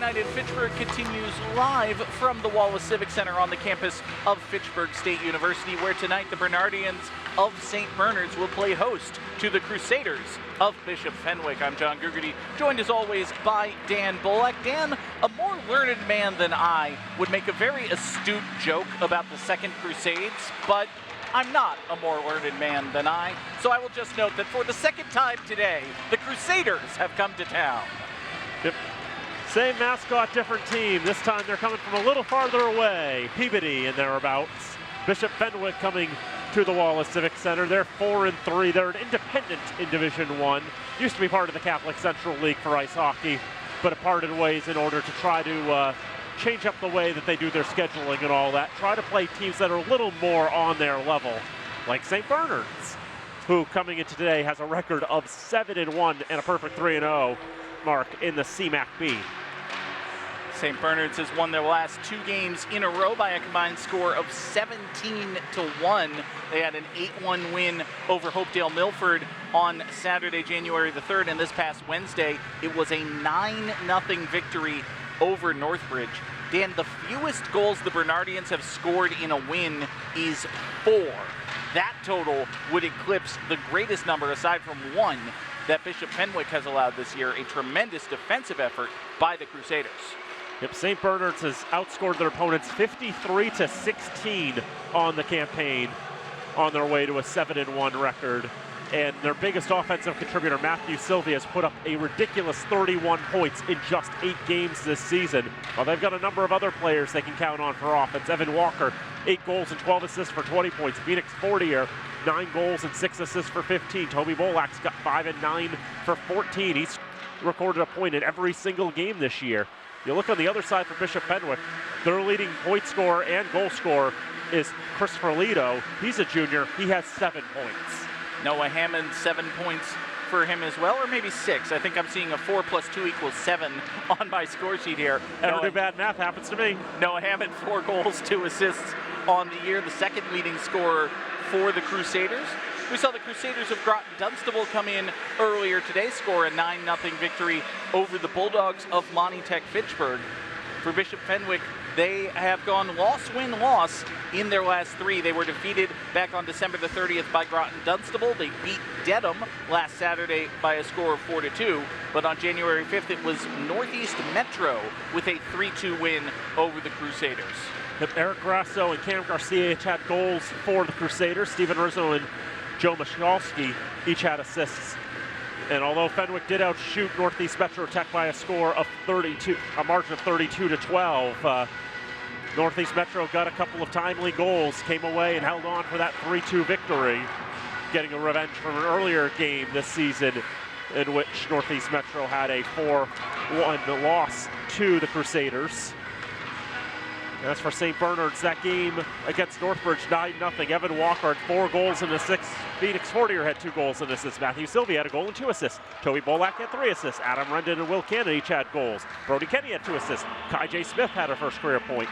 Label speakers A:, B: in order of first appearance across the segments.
A: Night in Fitchburg continues live from the Wallace Civic Center on the campus of Fitchburg State University, where tonight the Bernardians of St. Bernard's will play host to the Crusaders of Bishop Fenwick. I'm John Gugerty, joined as always by Dan Bullock. Dan, a more learned man than I would make a very astute joke about the Second Crusades, but I'm not a more learned man than I, so I will just note that for the second time today, the Crusaders have come to town.
B: Yep. Same mascot, different team. This time they're coming from a little farther away. Peabody and thereabouts. Bishop Fenwick coming to the Wallace Civic Center. They're 4-3. They're an independent in Division I. Used to be part of the Catholic Central League for ice hockey, but have parted ways in order to try to change up the way that they do their scheduling and all that. Try to play teams that are a little more on their level, like St. Bernard's, who coming into today has a record of 7-1 and a perfect 3-0 mark in the CMAC-B.
A: St. Bernard's has won their last 2 games in a row by a combined score of 17-1. They had an 8-1 win over Hopedale Milford on Saturday, January the 3rd, and this past Wednesday, it was a 9-0 victory over Northbridge. Dan, the fewest goals the Bernardians have scored in a win is 4. That total would eclipse the greatest number, aside from 1, that Bishop Fenwick has allowed this year, a tremendous defensive effort by the Crusaders.
B: Yep, St. Bernard's has outscored their opponents 53-16 on the campaign, on their way to a 7-1 record. And their biggest offensive contributor, Matthew Sylvia, has put up a ridiculous 31 points in just 8 games this season. Well, they've got a number of other players they can count on for offense. Evan Walker, 8 goals and 12 assists for 20 points. Phoenix Fortier, 9 goals and 6 assists for 15. Toby Bolak's got 5 and 9 for 14. He's recorded a point in every single game this year. You look on the other side for Bishop Fenwick, their leading point scorer and goal scorer is Christopher Lido. He's a junior. He has 7 points.
A: Noah Hammond, 7 points for him as well, or maybe 6. I think I'm seeing a 4 + 2 = 7 on my score sheet here.
B: Ever do bad math, happens to me.
A: Noah Hammond, 4 goals, 2 assists on the year, the second leading scorer for the Crusaders. We saw the Crusaders of Groton Dunstable come in earlier today, score a 9-0 victory over the Bulldogs of Monty-Tech Fitchburg. For Bishop Fenwick, they have gone loss-win-loss in their last 3. They were defeated back on December the 30th by Groton Dunstable. They beat Dedham last Saturday by a score of 4-2. But on January 5th, it was Northeast Metro with a 3-2 win over the Crusaders.
B: Eric Grasso and Cam Garcia each had goals for the Crusaders. Steven Rizzo and Joe Michalski each had assists. And although Fenwick did outshoot Northeast Metro Tech by a score of a margin of 32-12, Northeast Metro got a couple of timely goals, came away and held on for that 3-2 victory, getting a revenge from an earlier game this season in which Northeast Metro had a 4-1 loss to the Crusaders. And as for St. Bernard's, that game against Northbridge, 9-0. Evan Walker had 4 goals and assists. Phoenix Fortier had 2 goals and assists. Matthew Sylvia had a goal and 2 assists. Toby Bolak had 3 assists. Adam Rendon and Will Cannon each had goals. Brody Kenny had 2 assists. Kai J. Smith had a first career point.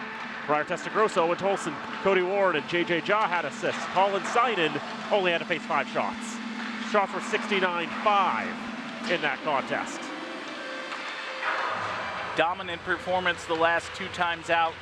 B: Briar Testagrosso, Owen Tolson, Cody Ward, and J.J. Jaw had assists. Colin Sinan only had to face 5 shots. Shots were 69-5 in that contest.
A: Dominant performance the last 2 times out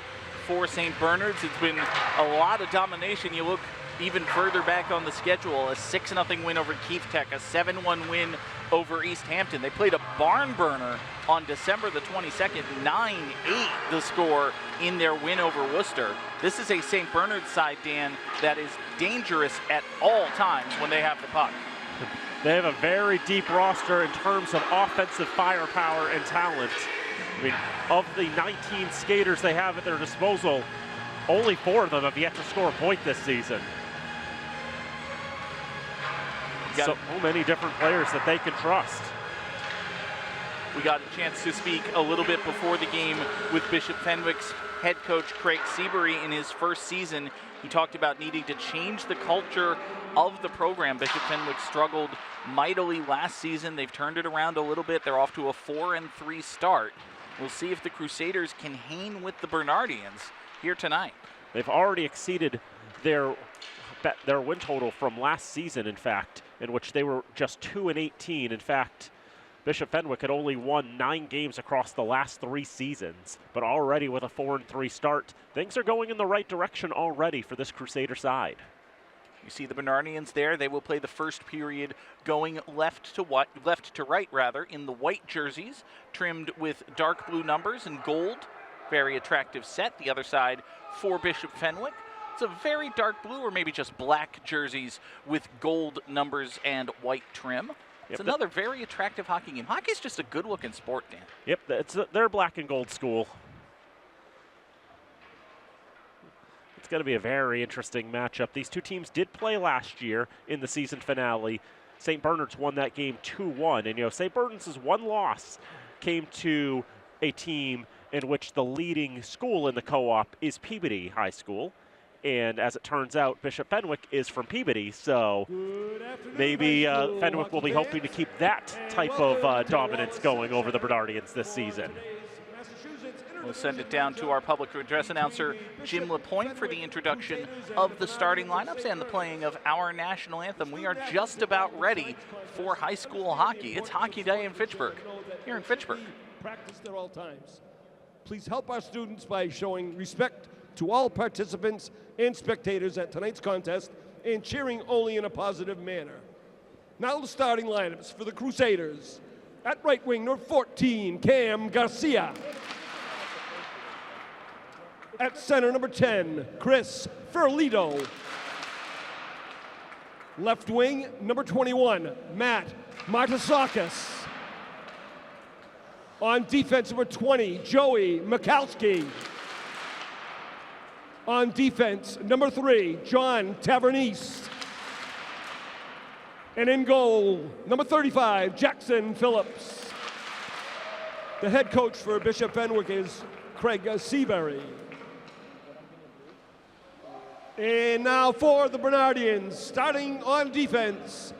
A: for St. Bernard's. It's been a lot of domination. You look even further back on the schedule, a 6-0 win over Keith Tech, a 7-1 win over East Hampton. They played a barn burner on December the 22nd, 9-8 the score in their win over Worcester. This is a St. Bernard's side, Dan, that is dangerous at all times when they have the puck.
B: They have a very deep roster in terms of offensive firepower and talent. I mean, of the 19 skaters they have at their disposal, only 4 of them have yet to score a point this season. So many different players that they can trust.
A: We got a chance to speak a little bit before the game with Bishop Fenwick's head coach Craig Seabury in his first season. He talked about needing to change the culture of the program. Bishop Fenwick struggled mightily last season. They've turned it around a little bit. They're off to a 4-3 start. We'll see if the Crusaders can hang with the Bernardians here tonight.
B: They've already exceeded their win total from last season, in fact, in which they were just 2-18. In fact, Bishop Fenwick had only won 9 games across the last 3 seasons, but already with a 4-3 start, things are going in the right direction already for this Crusader side.
A: You see the Bernardians there. They will play the first period going left to right rather, in the white jerseys, trimmed with dark blue numbers and gold. Very attractive set. The other side for Bishop Fenwick. It's a very dark blue or maybe just black jerseys with gold numbers and white trim. It's another very attractive hockey game. Hockey's just a good-looking sport, Dan.
B: Yep, they're black and gold school. It's going to be a very interesting matchup. These two teams did play last year in the season finale. St. Bernard's won that game 2-1. And, St. Bernard's one loss came to a team in which the leading school in the co-op is Peabody High School. And as it turns out, Bishop Fenwick is from Peabody, so maybe Fenwick will be hoping to keep that type of dominance going over the Bernardians this season.
A: We'll send it down to our public address announcer, Jim LaPointe, for the introduction of the starting lineups and the playing of our national anthem. We are just about ready for high school hockey. It's Hockey Day in Fitchburg, here in Fitchburg.
C: Practiced at all times. Please help our students by showing respect to all participants and spectators at tonight's contest and cheering only in a positive manner. Now the starting lineups for the Crusaders. At right wing, number 14, Cam Garcia. At center, number 10, Chris Ferlito. Left wing, number 21, Matt Martasakis. On defense, number 20, Joey Mikowski. On defense, number 3, John Tavernese. And in goal, number 35, Jackson Phillips. The head coach for Bishop Fenwick is Craig Seabury. And now for the Bernardians, starting on defense,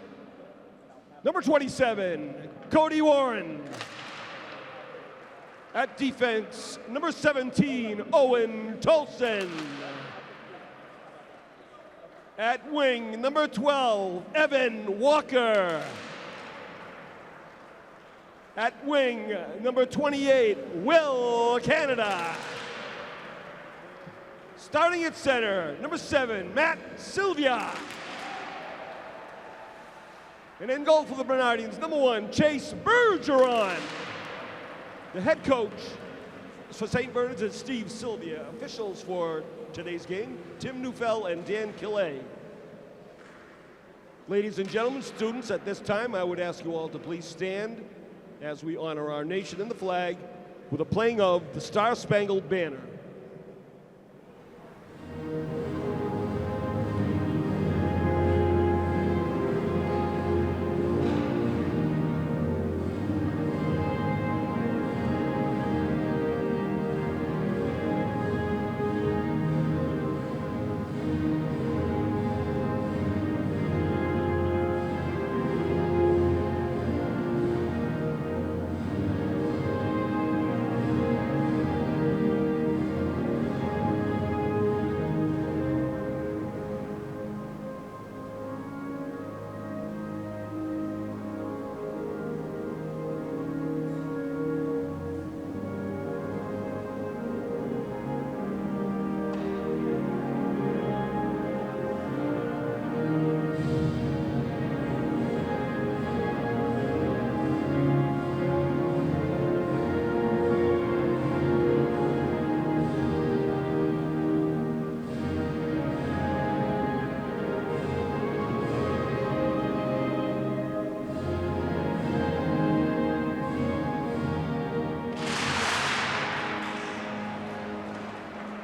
C: number 27, Cody Warren. At defense, number 17, Owen Tolson. At wing, number 12, Evan Walker. At wing, number 28, Will Canada. Starting at center, number 7, Matt Sylvia. And in goal for the Bernardians, number 1, Chase Bergeron. The head coach for St. Bernard's is Steve Sylvia. Officials for today's game, Tim Neufeld and Dan Killay. Ladies and gentlemen, students, at this time, I would ask you all to please stand as we honor our nation and the flag with a playing of the Star-Spangled Banner.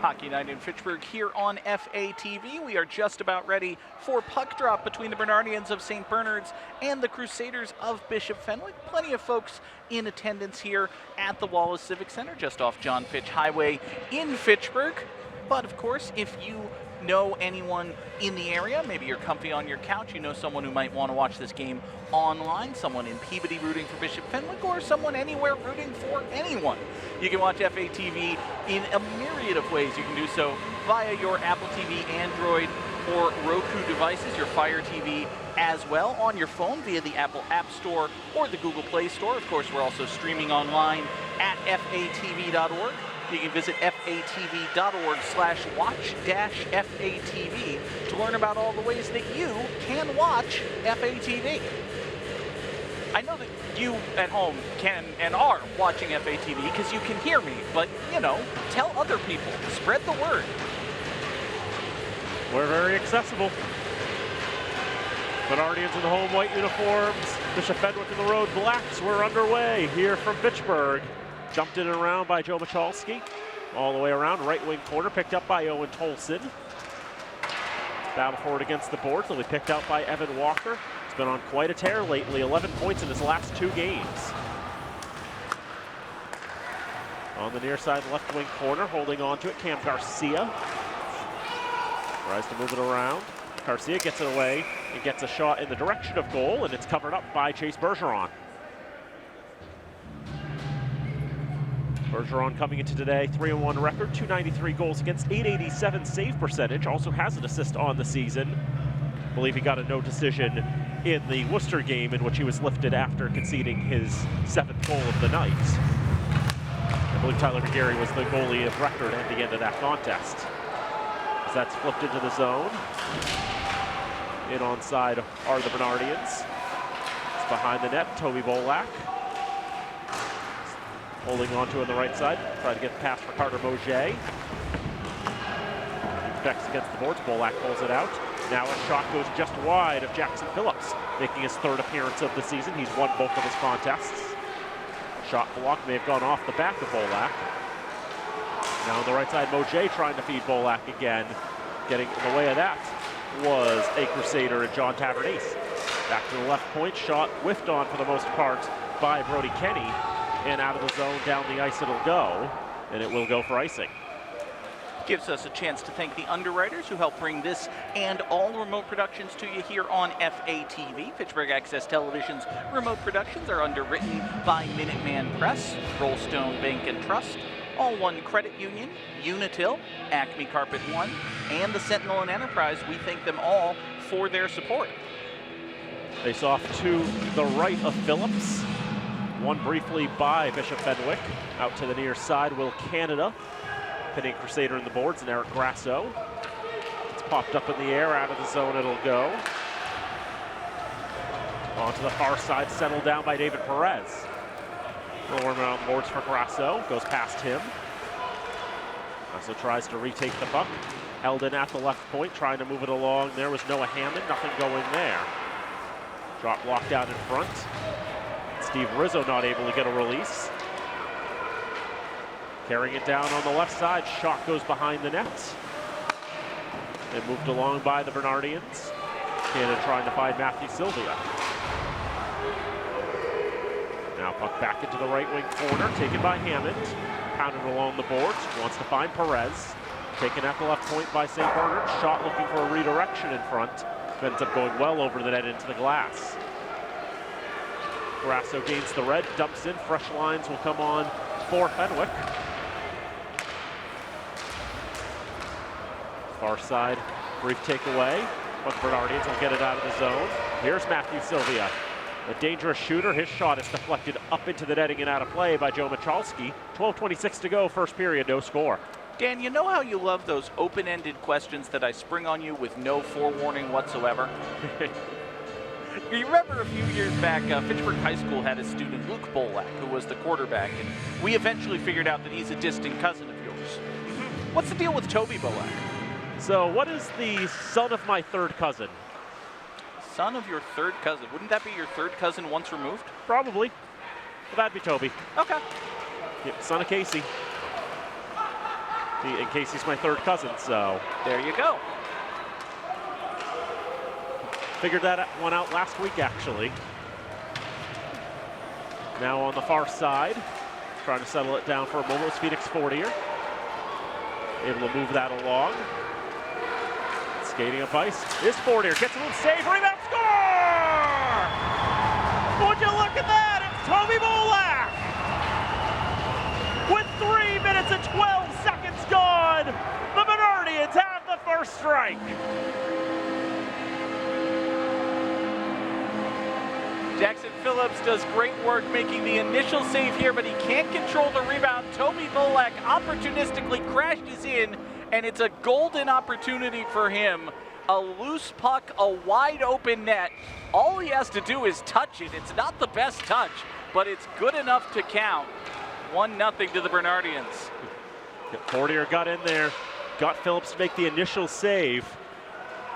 A: Hockey Night in Fitchburg here on FATV. We are just about ready for puck drop between the Bernardians of St. Bernard's and the Crusaders of Bishop Fenwick. Plenty of folks in attendance here at the Wallace Civic Center, just off John Fitch Highway in Fitchburg. But of course, if you know anyone in the area, maybe you're comfy on your couch, you know someone who might want to watch this game online, someone in Peabody rooting for Bishop Fenwick, or someone anywhere rooting for anyone, you can watch FATV in a myriad of ways. You can do so via your Apple TV, Android, or Roku devices, your Fire TV as well, on your phone via the Apple App Store or the Google Play Store. Of course, we're also streaming online at fatv.org. You can visit fatv.org/watch-fatv to learn about all the ways that you can watch FATV. I know that you at home can and are watching FATV because you can hear me, but, you know, tell other people. Spread the word.
B: We're very accessible. Bernardians in the home white uniforms. Bishop Fenwick in the road blacks. We're underway here from Fitchburg. Jumped in and around by Joe Michalski. All the way around, right wing corner, picked up by Owen Tolson. Battle for it against the boards, will be picked out by Evan Walker. He's been on quite a tear lately, 11 points in his last 2 games. On the near side left wing corner, holding on to it, Cam Garcia. Tries to move it around. Garcia gets it away and gets a shot in the direction of goal, and it's covered up by Chase Bergeron. Bergeron coming into today, 3-1 record, 293 goals against, 887 save percentage. Also has an assist on the season. I believe he got a no decision in the Worcester game in which he was lifted after conceding his 7th goal of the night. I believe Tyler McGarry was the goalie of record at the end of that contest. As that's flipped into the zone. In onside are the Bernardians. It's behind the net, Toby Bolak. Holding on to on the right side, trying to get the pass for Carter Moget. Becks against the boards, Bolak pulls it out. Now a shot goes just wide of Jackson Phillips, making his 3rd appearance of the season. He's won both of his contests. Shot block may have gone off the back of Bolak. Now on the right side, Moget trying to feed Bolak again. Getting in the way of that was a Crusader and John Tavernese. Back to the left point, shot whiffed on for the most part by Brody Kenny. And out of the zone, down the ice it'll go, and it will go for icing.
A: Gives us a chance to thank the underwriters who help bring this and all remote productions to you here on FATV. Pittsburgh Access Television's remote productions are underwritten by Minuteman Press, Rollstone Bank and Trust, All One Credit Union, Unitil, Acme Carpet One, and the Sentinel and Enterprise. We thank them all for their support.
B: Face off to the right of Phillips. Won briefly by Bishop Fenwick. Out to the near side, Will Canada. Pinning Crusader in the boards, and Eric Grasso. It's popped up in the air, out of the zone it'll go. Onto the far side, settled down by David Perez. Lorman on the boards for Grasso, goes past him. Grasso tries to retake the puck. Held in at the left point, trying to move it along. There was Noah Hammond, nothing going there. Drop blocked out in front. Steve Rizzo not able to get a release. Carrying it down on the left side, shot goes behind the net. And moved along by the Bernardians. Canada trying to find Matthew Sylvia. Now puck back into the right wing corner, taken by Hammond. Pounded along the boards, wants to find Perez. Taken at the left point by St. Bernard. Shot looking for a redirection in front. Ends up going well over the net into the glass. Grasso gains the red, dumps in. Fresh lines will come on for Fenwick. Far side, brief takeaway, but Bernardians will get it out of the zone. Here's Matthew Sylvia, a dangerous shooter. His shot is deflected up into the netting and out of play by Joe Michalski. 12:26 to go, first period, no score.
A: Dan, you know how you love those open-ended questions that I spring on you with no forewarning whatsoever? You remember a few years back, Fitchburg High School had a student, Luke Bolak, who was the quarterback, and we eventually figured out that he's a distant cousin of yours. What's the deal with Toby Bolak?
B: So what is the son of my 3rd cousin?
A: Son of your 3rd cousin. Wouldn't that be your 3rd cousin once removed?
B: Probably. Well, that'd be Toby.
A: Okay.
B: Yep, son of Casey. And Casey's my 3rd cousin, so.
A: There you go.
B: Figured that one out last week, actually. Now on the far side, trying to settle it down for a moment was Phoenix Fortier. Able to move that along. Skating up ice is Fortier, gets a little save, rebound, score! Would you look at that? It's Toby Bolak! With 3 minutes and 12 seconds gone, the Bernardians have the first first strike.
A: Jackson Phillips does great work making the initial save here, but he can't control the rebound. Toby Bolak opportunistically crashes in, and it's a golden opportunity for him. A loose puck, a wide open net. All he has to do is touch it. It's not the best touch, but it's good enough to count. 1-0 to the Bernardians.
B: Fortier got in there, got Phillips to make the initial save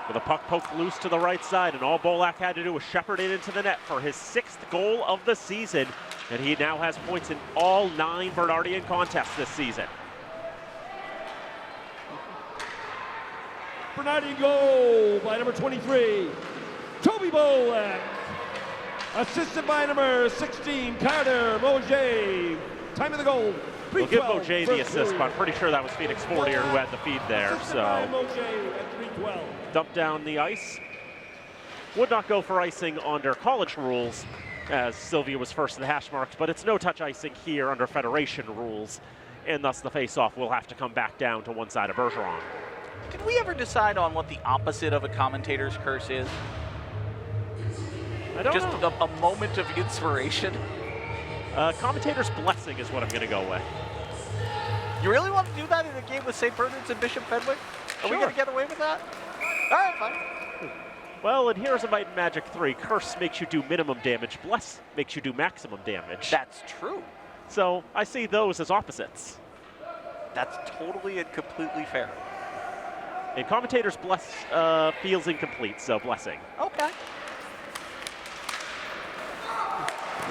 B: with a puck poked loose to the right side, and all Bolak had to do was shepherd it into the net for his 6th goal of the season, and he now has points in all 9 Bernardian contests this season.
C: Bernardian goal by number 23, Toby Bolak. Assisted by number 16, Carter Moget. Time of the goal.
B: We'll give Moget the assist, but I'm pretty sure that was Phoenix Fortier who had the feed there. So dump down the ice. Would not go for icing under college rules, as Sylvia was first in the hash marks, but it's no-touch icing here under Federation rules, and thus the face-off will have to come back down to one side of Bergeron.
A: Did we ever decide on what the opposite of a commentator's curse is?
B: I don't
A: Just
B: know.
A: a moment of inspiration?
B: Commentator's blessing is what I'm going to go with.
A: You really want to do that in a game with St. Bernard's and Bishop Fenwick? Are we
B: Sure.
A: going to get away with that? All right, fine.
B: Well, in Heroes of Might and Magic 3, curse makes you do minimum damage, bless makes you do maximum damage.
A: That's true.
B: So I see those as opposites.
A: That's totally and completely fair.
B: And commentator's bless feels incomplete, so blessing.
A: Okay.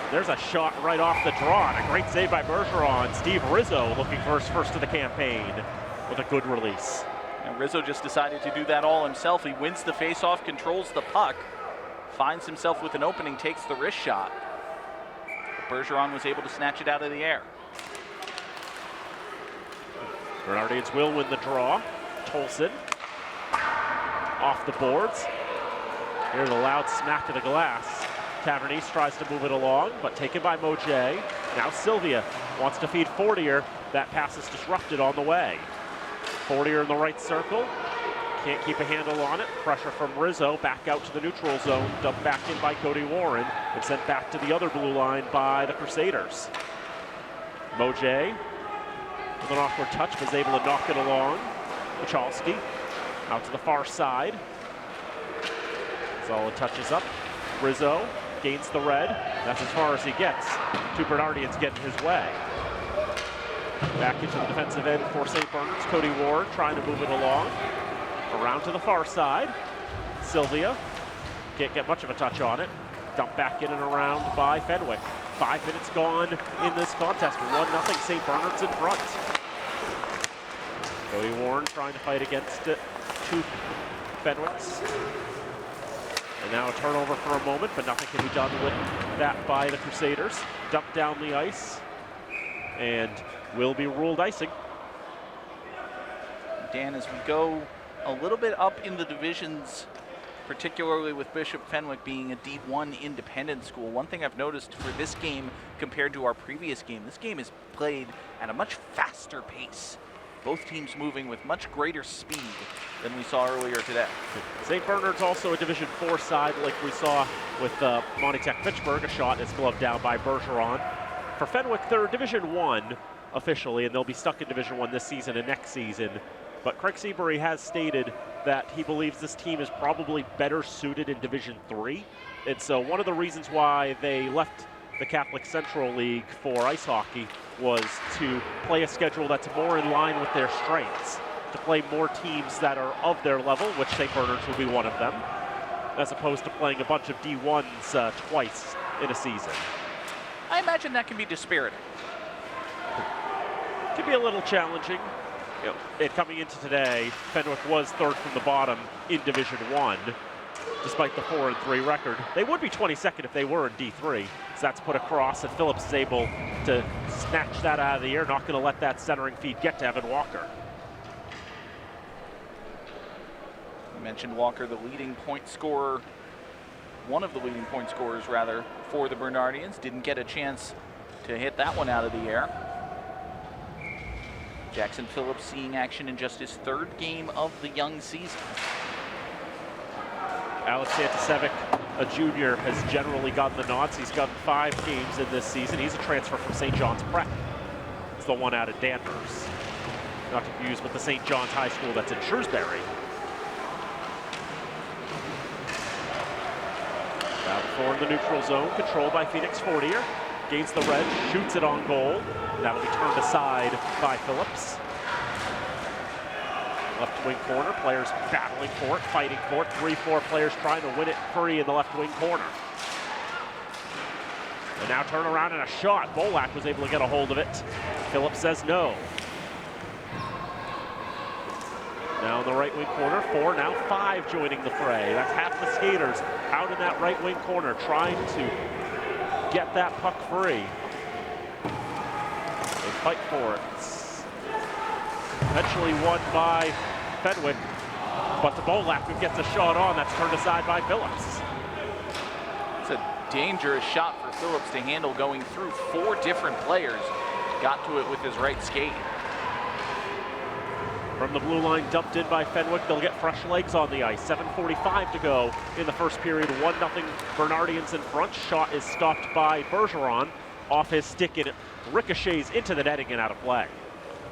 B: There's a shot right off the draw, and a great save by Bergeron. Steve Rizzo looking for his first of the campaign with a good release.
A: And Rizzo just decided to do that all himself. He wins the faceoff, controls the puck, finds himself with an opening, takes the wrist shot. Bergeron was able to snatch it out of the air.
B: Bernardians will win the draw. Tolson off the boards. Here's a loud smack to the glass. Tavernese tries to move it along, but taken by Moget. Now Sylvia wants to feed Fortier. That pass is disrupted on the way. Fortier in the right circle. Can't keep a handle on it. Pressure from Rizzo. Back out to the neutral zone. Dumped back in by Cody Warren. And sent back to the other blue line by the Crusaders. Moget with an awkward touch was able to knock it along. Michalski out to the far side. Solid touches up. Rizzo gains the red. That's as far as he gets. Two Bernardians getting his way. Back into the defensive end for St. Bernard's. Cody Ward trying to move it along. Around to the far side. Sylvia can't get much of a touch on it. Dumped back in and around by Fenwick. 5 minutes gone in this contest. 1-0 St. Bernard's in front. Cody Warren trying to fight against it. Two Fenwicks. And now a turnover for a moment, but nothing can be done with that by the Crusaders. Dumped down the ice and will be ruled icing.
A: Dan, as we go a little bit up in the divisions, particularly with Bishop Fenwick being a D1 independent school, one thing I've noticed for this game compared to our previous game, this game is played at a much faster pace. Both teams moving with much greater speed than we saw earlier today.
B: St. Bernard's also a Division 4 side, like we saw with Monty Tech Pittsburgh. A shot is gloved down by Bergeron. For Fenwick, they're Division 1 officially, and they'll be stuck in Division 1 this season and next season. But Craig Seabury has stated that he believes this team is probably better suited in Division 3. And so one of the reasons why they left the Catholic Central League for ice hockey was to play a schedule that's more in line with their strengths, to play more teams that are of their level, which St. Bernard's will be one of them, as opposed to playing a bunch of D1s twice in a season.
A: I imagine that can be dispiriting.
B: Could be a little challenging. You know, and coming into today, Fenwick was third from the bottom in Division 1, despite the 4-3 record. They would be 22nd if they were in D3. So that's put across, and Phillips is able to snatch that out of the air. Not going to let that centering feed get to Evan Walker.
A: You mentioned Walker, the leading point scorer, one of the leading point scorers rather, for the Bernardians. Didn't get a chance to hit that one out of the air. Jackson Phillips seeing action in just his third game of the young season.
B: Alex Santasevic, a junior, has generally gotten the nods. He's gotten 5 games in this season. He's a transfer from St. John's Prep. It's the one out of Danvers. Not confused with the St. John's High School that's in Shrewsbury. Now the 4 in the neutral zone, controlled by Phoenix Fortier. Gains the red, shoots it on goal. That'll be turned aside by Phillips. Left wing corner, players battling for it, fighting for it. 3-4 players trying to win it free in the left wing corner. And now turn around and a shot. Bolak was able to get a hold of it. Phillips says no. Now in the right wing corner, 4, now 5 joining the fray. That's half the skaters out in that right wing corner trying to get that puck free. They fight for it. Eventually won by Fenwick, but the Bolak who gets a shot on, that's turned aside by Phillips.
A: It's a dangerous shot for Phillips to handle, going through 4 different players. Got to it with his right skate.
B: From the blue line, dumped in by Fenwick. They'll get fresh legs on the ice. 7:45 to go in the first period. 1-0 Bernardians in front. Shot is stopped by Bergeron off his stick, and it ricochets into the netting and out of play.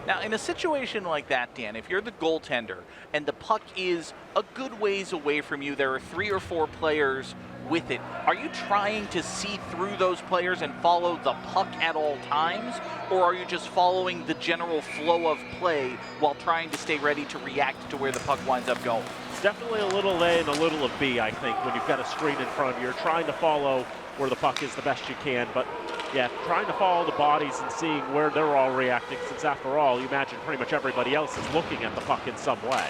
A: Now, in a situation like that, Dan, if you're the goaltender and the puck is a good ways away from you, there are 3 or 4 players with it, are you trying to see through those players and follow the puck at all times? Or are you just following the general flow of play while trying to stay ready to react to where the puck winds up going?
B: It's definitely a little A and a little of B, I think, when you've got a screen in front of you. You're trying to follow where the puck is the best you can, but yeah, trying to follow the bodies and seeing where they're all reacting, since after all, you imagine pretty much everybody else is looking at the puck in some way.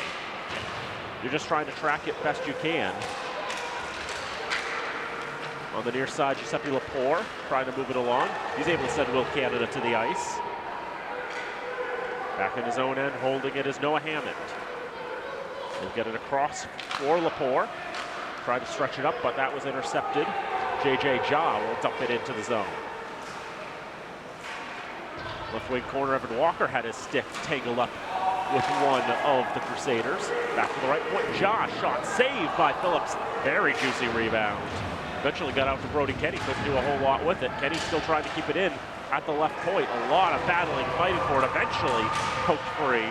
B: You're just trying to track it best you can. On the near side, Giuseppe Lepore trying to move it along. He's able to send Will Canada to the ice. Back in his own end, holding it is Noah Hammond. He'll get it across for Lepore. Tried to stretch it up, but that was intercepted. J.J. Jaw will dump it into the zone. Left wing corner, Evan Walker had his stick tangled up with one of the Crusaders. Back to the right point, Jaw, shot saved by Phillips. Very juicy rebound. Eventually got out to Brody Kenny, couldn't do a whole lot with it. Kenny still trying to keep it in at the left point. A lot of battling, fighting for it, eventually poked free.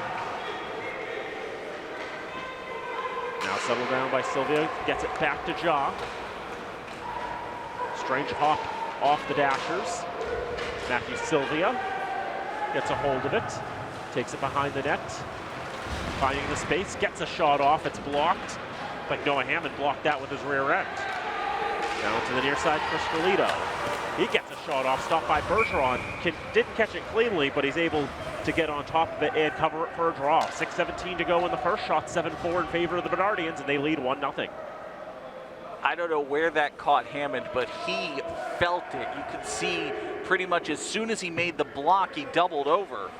B: Now settled down by Sylvia, gets it back to Jaw. Strange hop off the dashers. Matthew Sylvia gets a hold of it, takes it behind the net, finding the space, gets a shot off, it's blocked. Like Noah Hammond blocked that with his rear end. Down to the near side, Chris Galito. He gets a shot off, stopped by Bergeron. Didn't catch it cleanly, but he's able to get on top of it and cover it for a draw. 6:17 to go in the first shot, 7-4 in favor of the Bernardians, and they lead 1-0.
A: I don't know where that caught Hammond, but he felt it. You could see pretty much as soon as he made the block, he doubled over.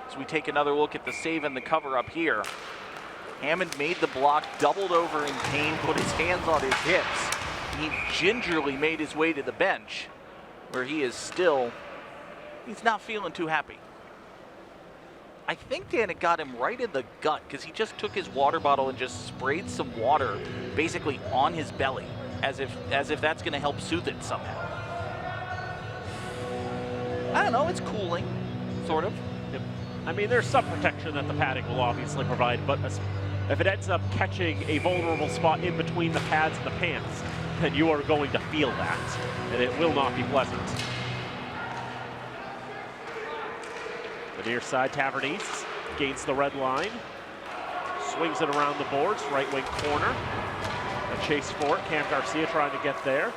A: So we take another look at the save and the cover up here. Hammond made the block, doubled over in pain, put his hands on his hips. He gingerly made his way to the bench, where he is still, he's not feeling too happy. I think, Dan, it got him right in the gut, because he just took his water bottle and just sprayed some water basically on his belly, as if that's going to help soothe it somehow. I don't know, it's cooling, sort of.
B: Yep. I mean, there's some protection that the padding will obviously provide, but if it ends up catching a vulnerable spot in between the pads and the pants, then you are going to feel that, and it will not be pleasant. The near side, Tavernese gains the red line, swings it around the boards, right wing corner. A chase for it, Cam Garcia trying to get there.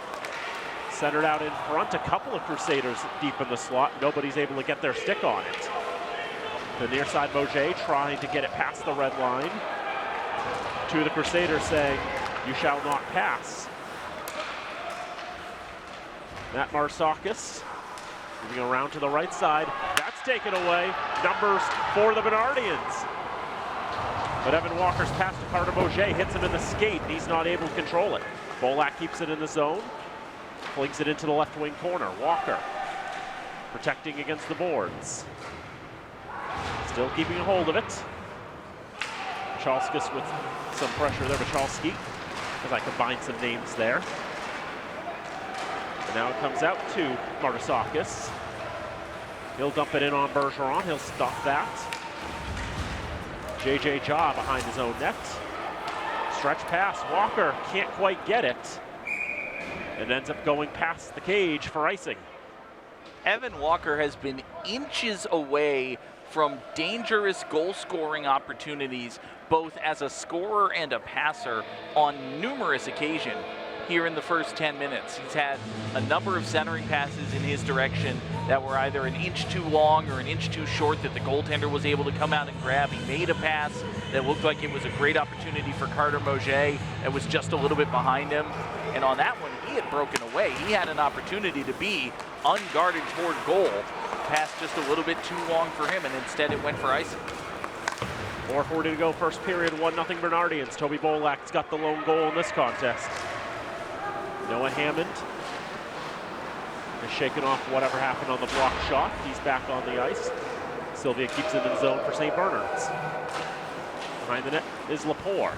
B: Centered out in front, a couple of Crusaders deep in the slot. Nobody's able to get their stick on it. The near side, Moget trying to get it past the red line. Two of the Crusaders saying, "You shall not pass." Matt Marsakis moving around to the right side. That's taken away. Numbers for the Bernardians. But Evan Walker's pass to Carter Moget hits him in the skate. He's not able to control it. Bolak keeps it in the zone. Flings it into the left wing corner. Walker protecting against the boards. Still keeping a hold of it. Michalskis with some pressure there. Michalski, as I combine some names there. And now it comes out to Martisakis. He'll dump it in on Bergeron. He'll stop that. J.J. Jaw behind his own net. Stretch pass. Walker can't quite get it. And ends up going past the cage for icing.
A: Evan Walker has been inches away from dangerous goal-scoring opportunities, both as a scorer and a passer, on numerous occasions here in the first 10 minutes. He's had a number of centering passes in his direction that were either an inch too long or an inch too short that the goaltender was able to come out and grab. He made a pass that looked like it was a great opportunity for Carter Moget that was just a little bit behind him. And on that one, he had broken away. He had an opportunity to be unguarded toward goal. Pass just a little bit too long for him, and instead it went for icing.
B: 4:40 to go, first period, 1-0 Bernardians. Toby Bolak's got the lone goal in this contest. Noah Hammond has shaken off whatever happened on the block shot. He's back on the ice. Sylvia keeps him in zone for St. Bernard's. Behind the net is Lepore.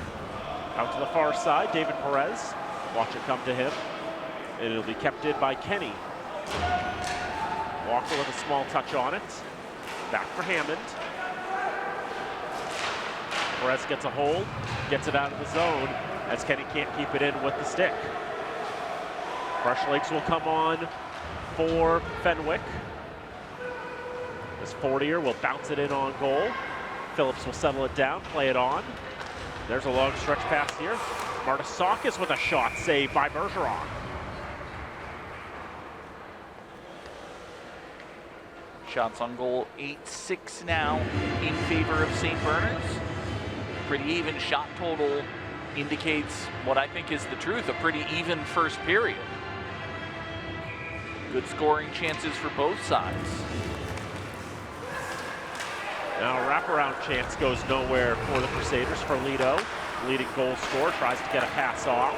B: Out to the far side, David Perez. Watch it come to him. And it'll be kept in by Kenny. Walker with a small touch on it. Back for Hammond. Perez gets a hold, gets it out of the zone as Kenny can't keep it in with the stick. Fresh Lakes will come on for Fenwick. This 40er will bounce it in on goal. Phillips will settle it down, play it on. There's a long stretch pass here. Martisakis with a shot saved by Bergeron.
A: Shots on goal 8-6 now in favor of St. Bernard's. Pretty even shot total indicates what I think is the truth, a pretty even first period. Good scoring chances for both sides.
B: Now a wraparound chance goes nowhere for the Crusaders. Ferlito, leading goal scorer, tries to get a pass off.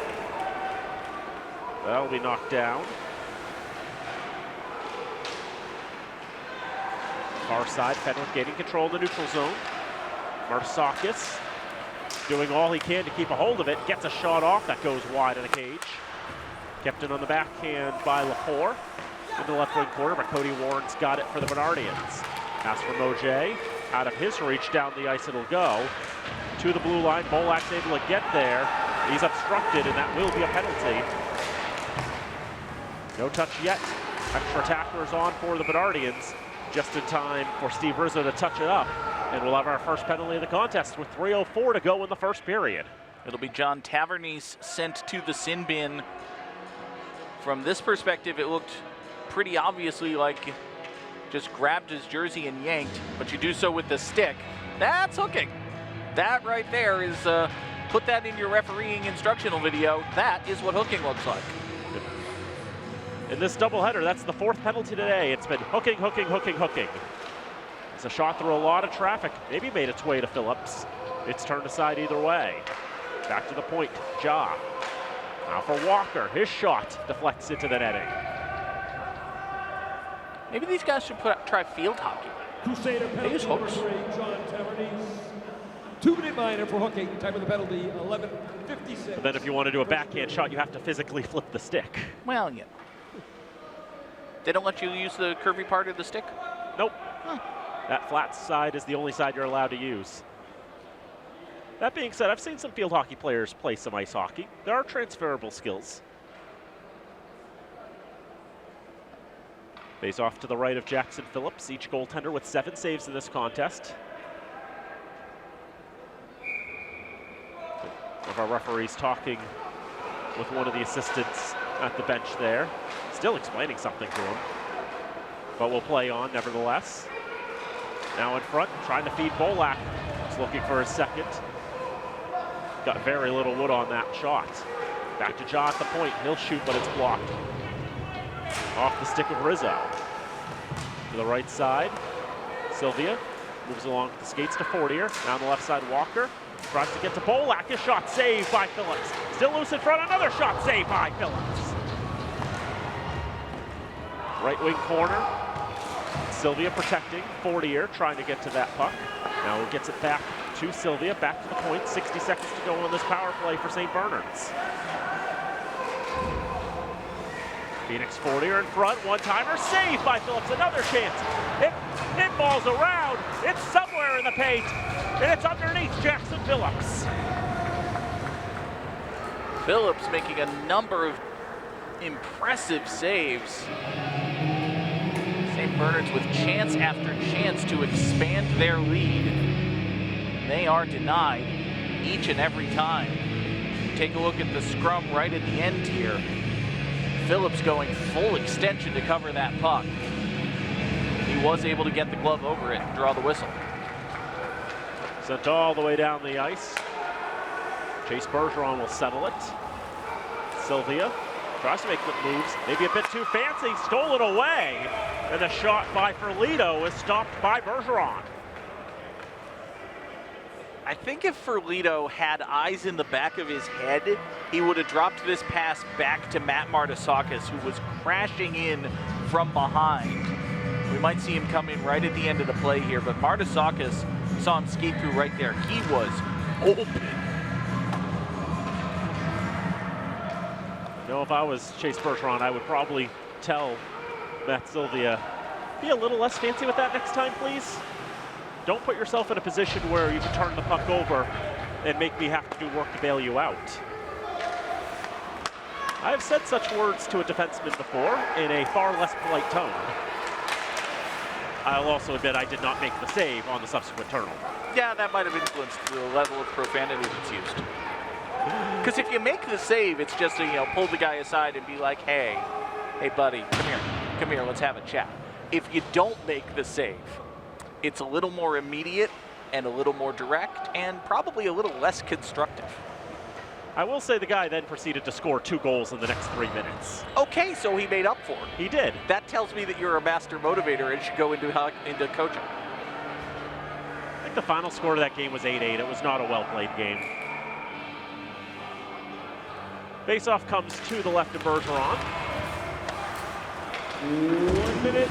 B: That'll be knocked down. Far side, Fenwick gaining control of the neutral zone. Martisakis doing all he can to keep a hold of it. Gets a shot off that goes wide in the cage. Kept in on the backhand by Lepore. In the left wing corner, but Cody Warren's got it for the Bernardians. Pass for Moget. Out of his reach, down the ice it'll go. To the blue line, Bolak's able to get there. He's obstructed, and that will be a penalty. No touch yet. Extra tacklers on for the Bernardians. Just in time for Steve Rizzo to touch it up. And we'll have our first penalty of the contest with 3:04 to go in the first period.
A: It'll be John Tavernese sent to the sin bin. From this perspective, it looked pretty obviously like just grabbed his jersey and yanked, but you do so with the stick. That's hooking. That right there is, put that in your refereeing instructional video. That is what hooking looks like.
B: In this doubleheader, that's the fourth penalty today. It's been hooking, hooking, hooking, hooking. It's a shot through a lot of traffic. Maybe made its way to Phillips. It's turned aside either way. Back to the point, Ja. Now for Walker, his shot deflects into the netting.
A: Maybe these guys should try field hockey.
C: Crusader
A: They use
C: penalty
A: hooks.
C: referee John Tavernese. 2-minute minor for hooking. Time of the penalty, 11:56.
B: But then if you want to do a backhand shot, you have to physically flip the stick.
A: Well, yeah. They don't let you use the curvy part of the stick?
B: Nope.
A: Huh.
B: That flat side is the only side you're allowed to use. That being said, I've seen some field hockey players play some ice hockey. There are transferable skills. Face off to the right of Jackson Phillips, each goaltender with 7 saves in this contest. One of our referees talking with one of the assistants at the bench there. Still explaining something to him. But we'll play on nevertheless. Now in front, trying to feed Bolak. He's looking for his second. Got very little wood on that shot. Back to Ja at the point. He'll shoot, but it's blocked. Off the stick of Rizzo. To the right side, Sylvia moves along with the skates to 40er. Now on the left side, Walker tries to get to Bolak. His shot saved by Phillips. Still loose in front, another shot saved by Phillips. Right wing corner. Sylvia protecting, Fortier trying to get to that puck. Now it gets it back to Sylvia, back to the point. 60 seconds to go on this power play for St. Bernard's. Phoenix Fortier in front, one-timer, saved by Phillips, another chance. It balls around, it's somewhere in the paint, and it's underneath Jackson Phillips.
A: Phillips making a number of impressive saves. St. Bernard's with chance after chance to expand their lead. They are denied each and every time. Take a look at the scrum right at the end here. Phillips going full extension to cover that puck. He was able to get the glove over it and draw the whistle.
B: Sent all the way down the ice. Chase Bergeron will settle it. Sylvia tries to make the moves, maybe a bit too fancy, stolen away. And the shot by Ferlito is stopped by Bergeron.
A: I think if Ferlito had eyes in the back of his head, he would have dropped this pass back to Matt Martasakis, who was crashing in from behind. We might see him come in right at the end of the play here, but Martasakis saw him skate through right there. He was open.
B: You know, if I was Chase Bergeron, I would probably tell Matt Sylvia, be a little less fancy with that next time, please. Don't put yourself in a position where you can turn the puck over and make me have to do work to bail you out. I have said such words to a defenseman before in a far less polite tone. I'll also admit I did not make the save on the subsequent turnover.
A: Yeah, that might have influenced the level of profanity that's used. Because if you make the save, it's just to, pull the guy aside and be like, hey buddy, come here, let's have a chat. If you don't make the save, it's a little more immediate and a little more direct and probably a little less constructive.
B: I will say the guy then proceeded to score 2 goals in the next 3 minutes.
A: Okay, so he made up for it.
B: He did.
A: That tells me that you're a master motivator and should go into coaching.
B: I think the final score of that game was 8-8. It was not a well-played game. Faceoff comes to the left of Bergeron.
C: 1 minute.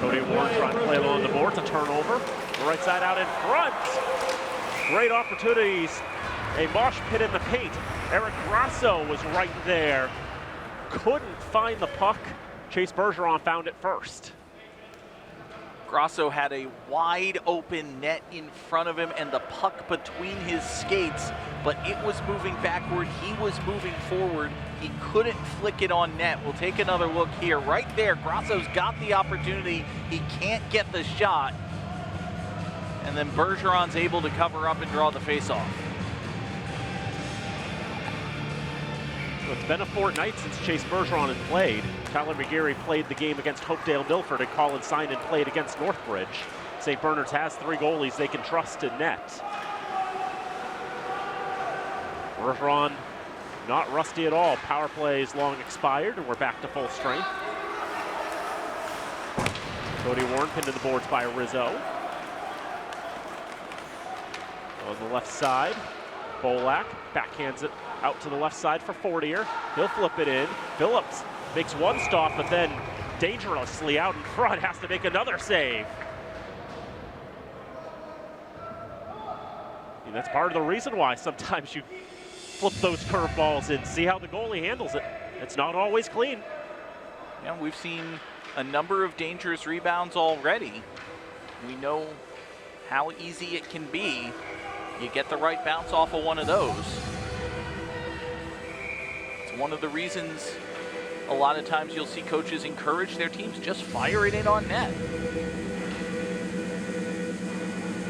B: Cody Ward trying to play along the boards, a turnover. The right side out in front. Great opportunities. A mosh pit in the paint. Eric Grasso was right there. Couldn't find the puck. Chase Bergeron found it first.
A: Grasso had a wide open net in front of him and the puck between his skates, but it was moving backward. He was moving forward. He couldn't flick it on net. We'll take another look here. Right there, Grasso's got the opportunity. He can't get the shot. And then Bergeron's able to cover up and draw the faceoff.
B: So it's been a fortnight since Chase Bergeron has played. Tyler McGeary played the game against Hopedale Milford, and Colin Simon played against Northbridge. St. Bernard's has 3 goalies they can trust in net. Bergeron not rusty at all. Power play is long expired, and we're back to full strength. Cody Warren pinned to the boards by Rizzo. On the left side, Bolak backhands it out to the left side for Fortier. He'll flip it in. Phillips makes one stop, but then dangerously out in front has to make another save. And that's part of the reason why sometimes you flip those curveballs in. See how the goalie handles it. It's not always clean.
A: Yeah, we've seen a number of dangerous rebounds already. We know how easy it can be. You get the right bounce off of one of those. It's one of the reasons a lot of times you'll see coaches encourage their teams just fire it in on net.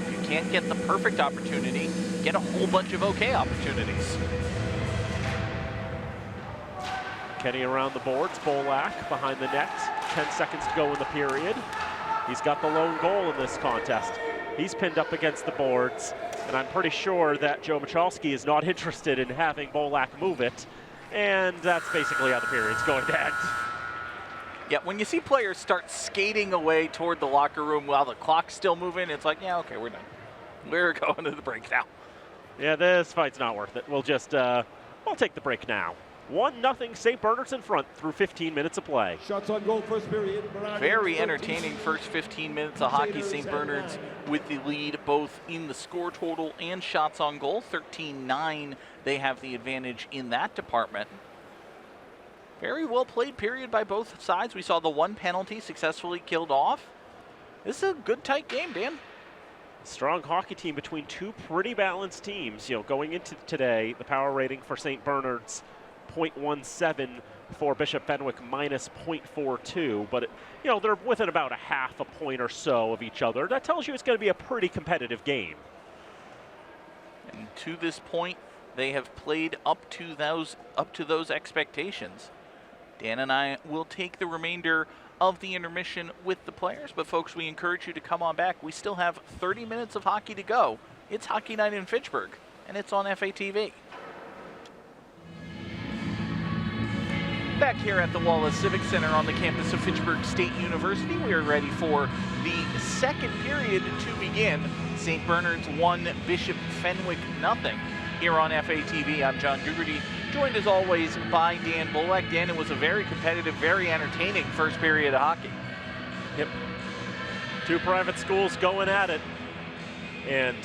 A: If you can't get the perfect opportunity, get a whole bunch of okay opportunities.
B: Kenny around the boards, Bolak behind the net. 10 seconds to go in the period. He's got the lone goal in this contest. He's pinned up against the boards, and I'm pretty sure that Joe Michalski is not interested in having Bolak move it. And that's basically how the period's going to end.
A: Yeah, when you see players start skating away toward the locker room while the clock's still moving, it's like, yeah, okay, we're done. We're going to the break now.
B: Yeah, this fight's not worth it. We'll just, we'll take the break now. 1-0 St. Bernard's in front through 15 minutes of play.
C: Shots on goal first period.
A: Very entertaining first 15 minutes of hockey. St. Bernard's with the lead both in the score total and shots on goal. 13-9. They have the advantage in that department. Very well played period by both sides. We saw the one penalty successfully killed off. This is a good tight game, Dan.
B: Strong hockey team between two pretty balanced teams. Going into today, the power rating for St. Bernard's 0.17, for Bishop Fenwick minus 0.42, but they're within about a half a point or so of each other. That tells you it's going to be a pretty competitive game.
A: And to this point, they have played up to those expectations. Dan and I will take the remainder of the intermission with the players, but folks, we encourage you to come on back. We still have 30 minutes of hockey to go. It's Hockey Night in Fitchburg, and it's on FATV. Back here at the Wallace Civic Center on the campus of Fitchburg State University, we are ready for the second period to begin. St. Bernard's 1, Bishop Fenwick 0. Here on FATV, I'm John Dugerty, joined as always by Dan Bolek. Dan, it was a very competitive, very entertaining first period of hockey.
B: Yep. Two private schools going at it, and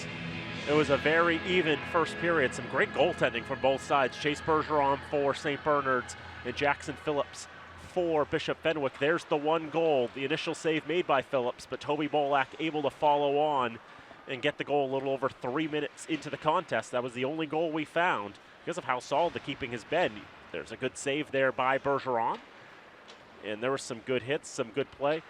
B: it was a very even first period. Some great goaltending from both sides. Chase Bergeron for St. Bernard's and Jackson Phillips for Bishop Fenwick. There's the one goal, the initial save made by Phillips, but Toby Bolak able to follow on and get the goal a little over 3 minutes into the contest. That was the only goal we found because of how solid the keeping has been. There's a good save there by Bergeron, and there were some good hits, some good play.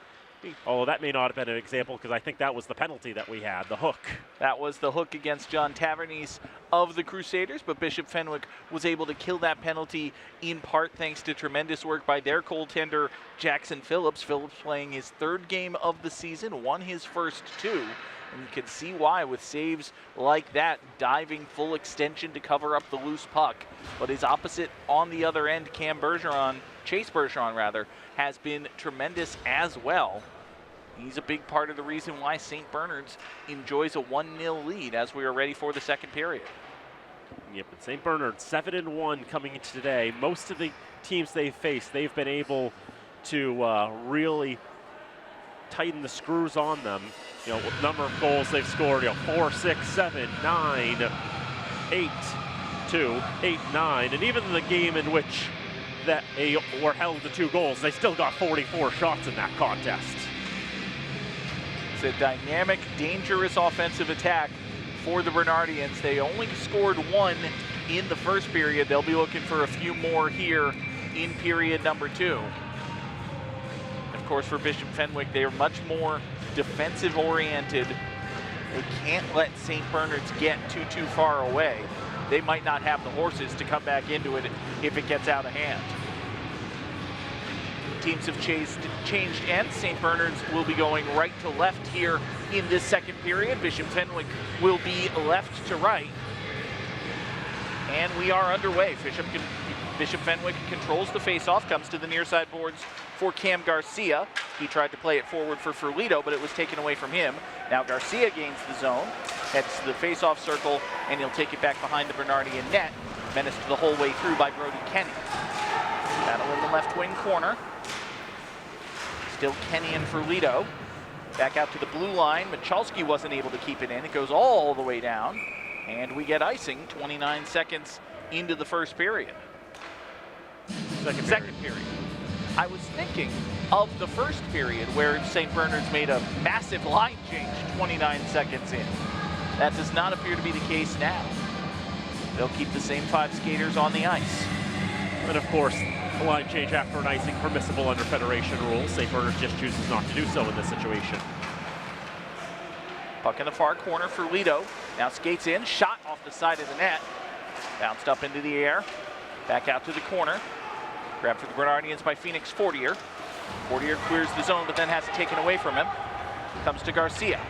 B: Although that may not have been an example because I think that was the penalty that we had, the hook.
A: That was the hook against John Tavernese of the Crusaders, but Bishop Fenwick was able to kill that penalty in part thanks to tremendous work by their goaltender, Jackson Phillips. Phillips playing his third game of the season, won his first two. And you can see why with saves like that, diving full extension to cover up the loose puck. But his opposite on the other end, Chase Bergeron rather, has been tremendous as well. He's a big part of the reason why St. Bernard's enjoys a 1-0 lead as we are ready for the second period.
B: Yep, and St. Bernard's 7-1 coming into today. Most of the teams they've faced, they've been able to really tighten the screws on them. With number of goals they've scored, 4, 6, 7, 9, 8, 2, 8, 9, and even the game in which that they were held to 2 goals, they still got 44 shots in that contest.
A: It's a dynamic, dangerous offensive attack for the Bernardians. They only scored 1 in the first period. They'll be looking for a few more here in period number 2. Of course, for Bishop Fenwick, they are much more defensive oriented. They can't let St. Bernard's get too far away. They might not have the horses to come back into it if it gets out of hand. Teams have changed ends. St. Bernard's will be going right to left here in this second period. Bishop Fenwick will be left to right. And we are underway. Bishop Fenwick controls the faceoff, comes to the near side boards for Cam Garcia. He tried to play it forward for Ferlito, but it was taken away from him. Now Garcia gains the zone, heads to the faceoff circle, and he'll take it back behind the Bernardian net. Menaced the whole way through by Brody Kenny. Battle in the left wing corner. Still Kenny and Ferlito. Back out to the blue line. Michalski wasn't able to keep it in. It goes all the way down. And we get icing 29 seconds into the first period. Second period. I was thinking of the first period where St. Bernard's made a massive line change 29 seconds in. That does not appear to be the case now. They'll keep the same 5 skaters on the ice.
B: And of course, a line change after an icing permissible under Federation rules. St. Bernard's just chooses not to do so in this situation.
A: Puck in the far corner for Lido. Now skates in, shot off the side of the net. Bounced up into the air. Back out to the corner. Grabbed for the Bernardians by Phoenix Fortier. Fortier clears the zone, but then has it taken away from him. Comes to Garcia.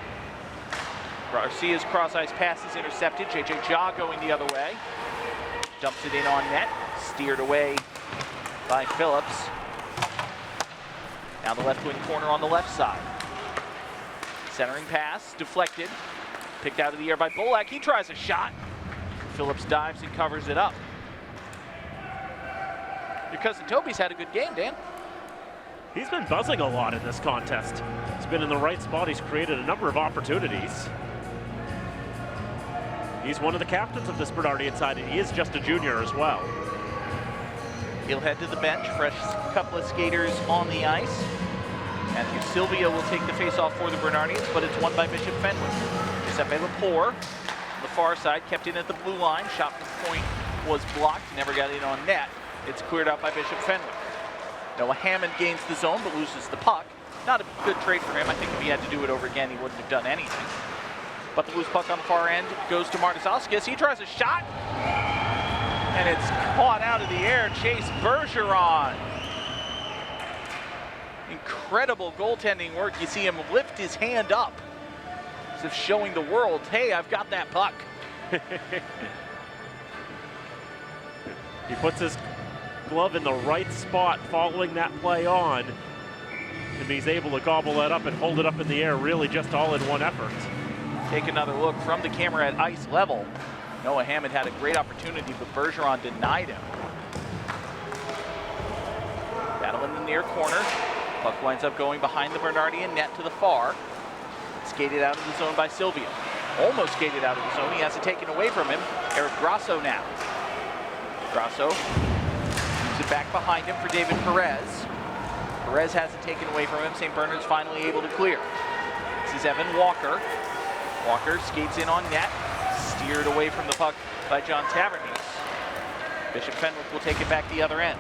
A: Garcia's cross-ice pass is intercepted. J.J. Jaw going the other way. Dumps it in on net. Steered away by Phillips. Now the left wing corner on the left side. Centering pass, deflected. Picked out of the air by Bolak. He tries a shot. Phillips dives and covers it up. Your cousin Toby's had a good game, Dan.
B: He's been buzzing a lot in this contest. He's been in the right spot. He's created a number of opportunities. He's one of the captains of this Bernardian side, and he is just a junior as well.
A: He'll head to the bench. Fresh couple of skaters on the ice. Matthew Sylvia will take the faceoff for the Bernardians, but it's won by Bishop Fenwick. Giuseppe Lepore on the far side, kept in at the blue line. Shot from point was blocked, never got in on net. It's cleared out by Bishop Fenwick. Noah Hammond gains the zone, but loses the puck. Not a good trade for him. I think if he had to do it over again, he wouldn't have done anything. But the loose puck on the far end goes to Martisauskas. He tries a shot, and it's caught out of the air. Chase Bergeron. Incredible goaltending work. You see him lift his hand up as if showing the world, hey, I've got that puck.
B: He puts his glove in the right spot following that play on, and he's able to gobble that up and hold it up in the air, really just all in one effort.
A: Take another look from the camera at ice level. Noah Hammond had a great opportunity, but Bergeron denied him. Battle in the near corner. Puck winds up going behind the Bernardian net to the far. Skated out of the zone by Sylvia. Almost skated out of the zone. He has it taken away from him. Eric Grasso now. Grasso moves it back behind him for David Perez. Perez has it taken away from him. St. Bernard's finally able to clear. This is Evan Walker. Walker skates in on net. Steered away from the puck by John Tavernese. Bishop Fenwick will take it back the other end.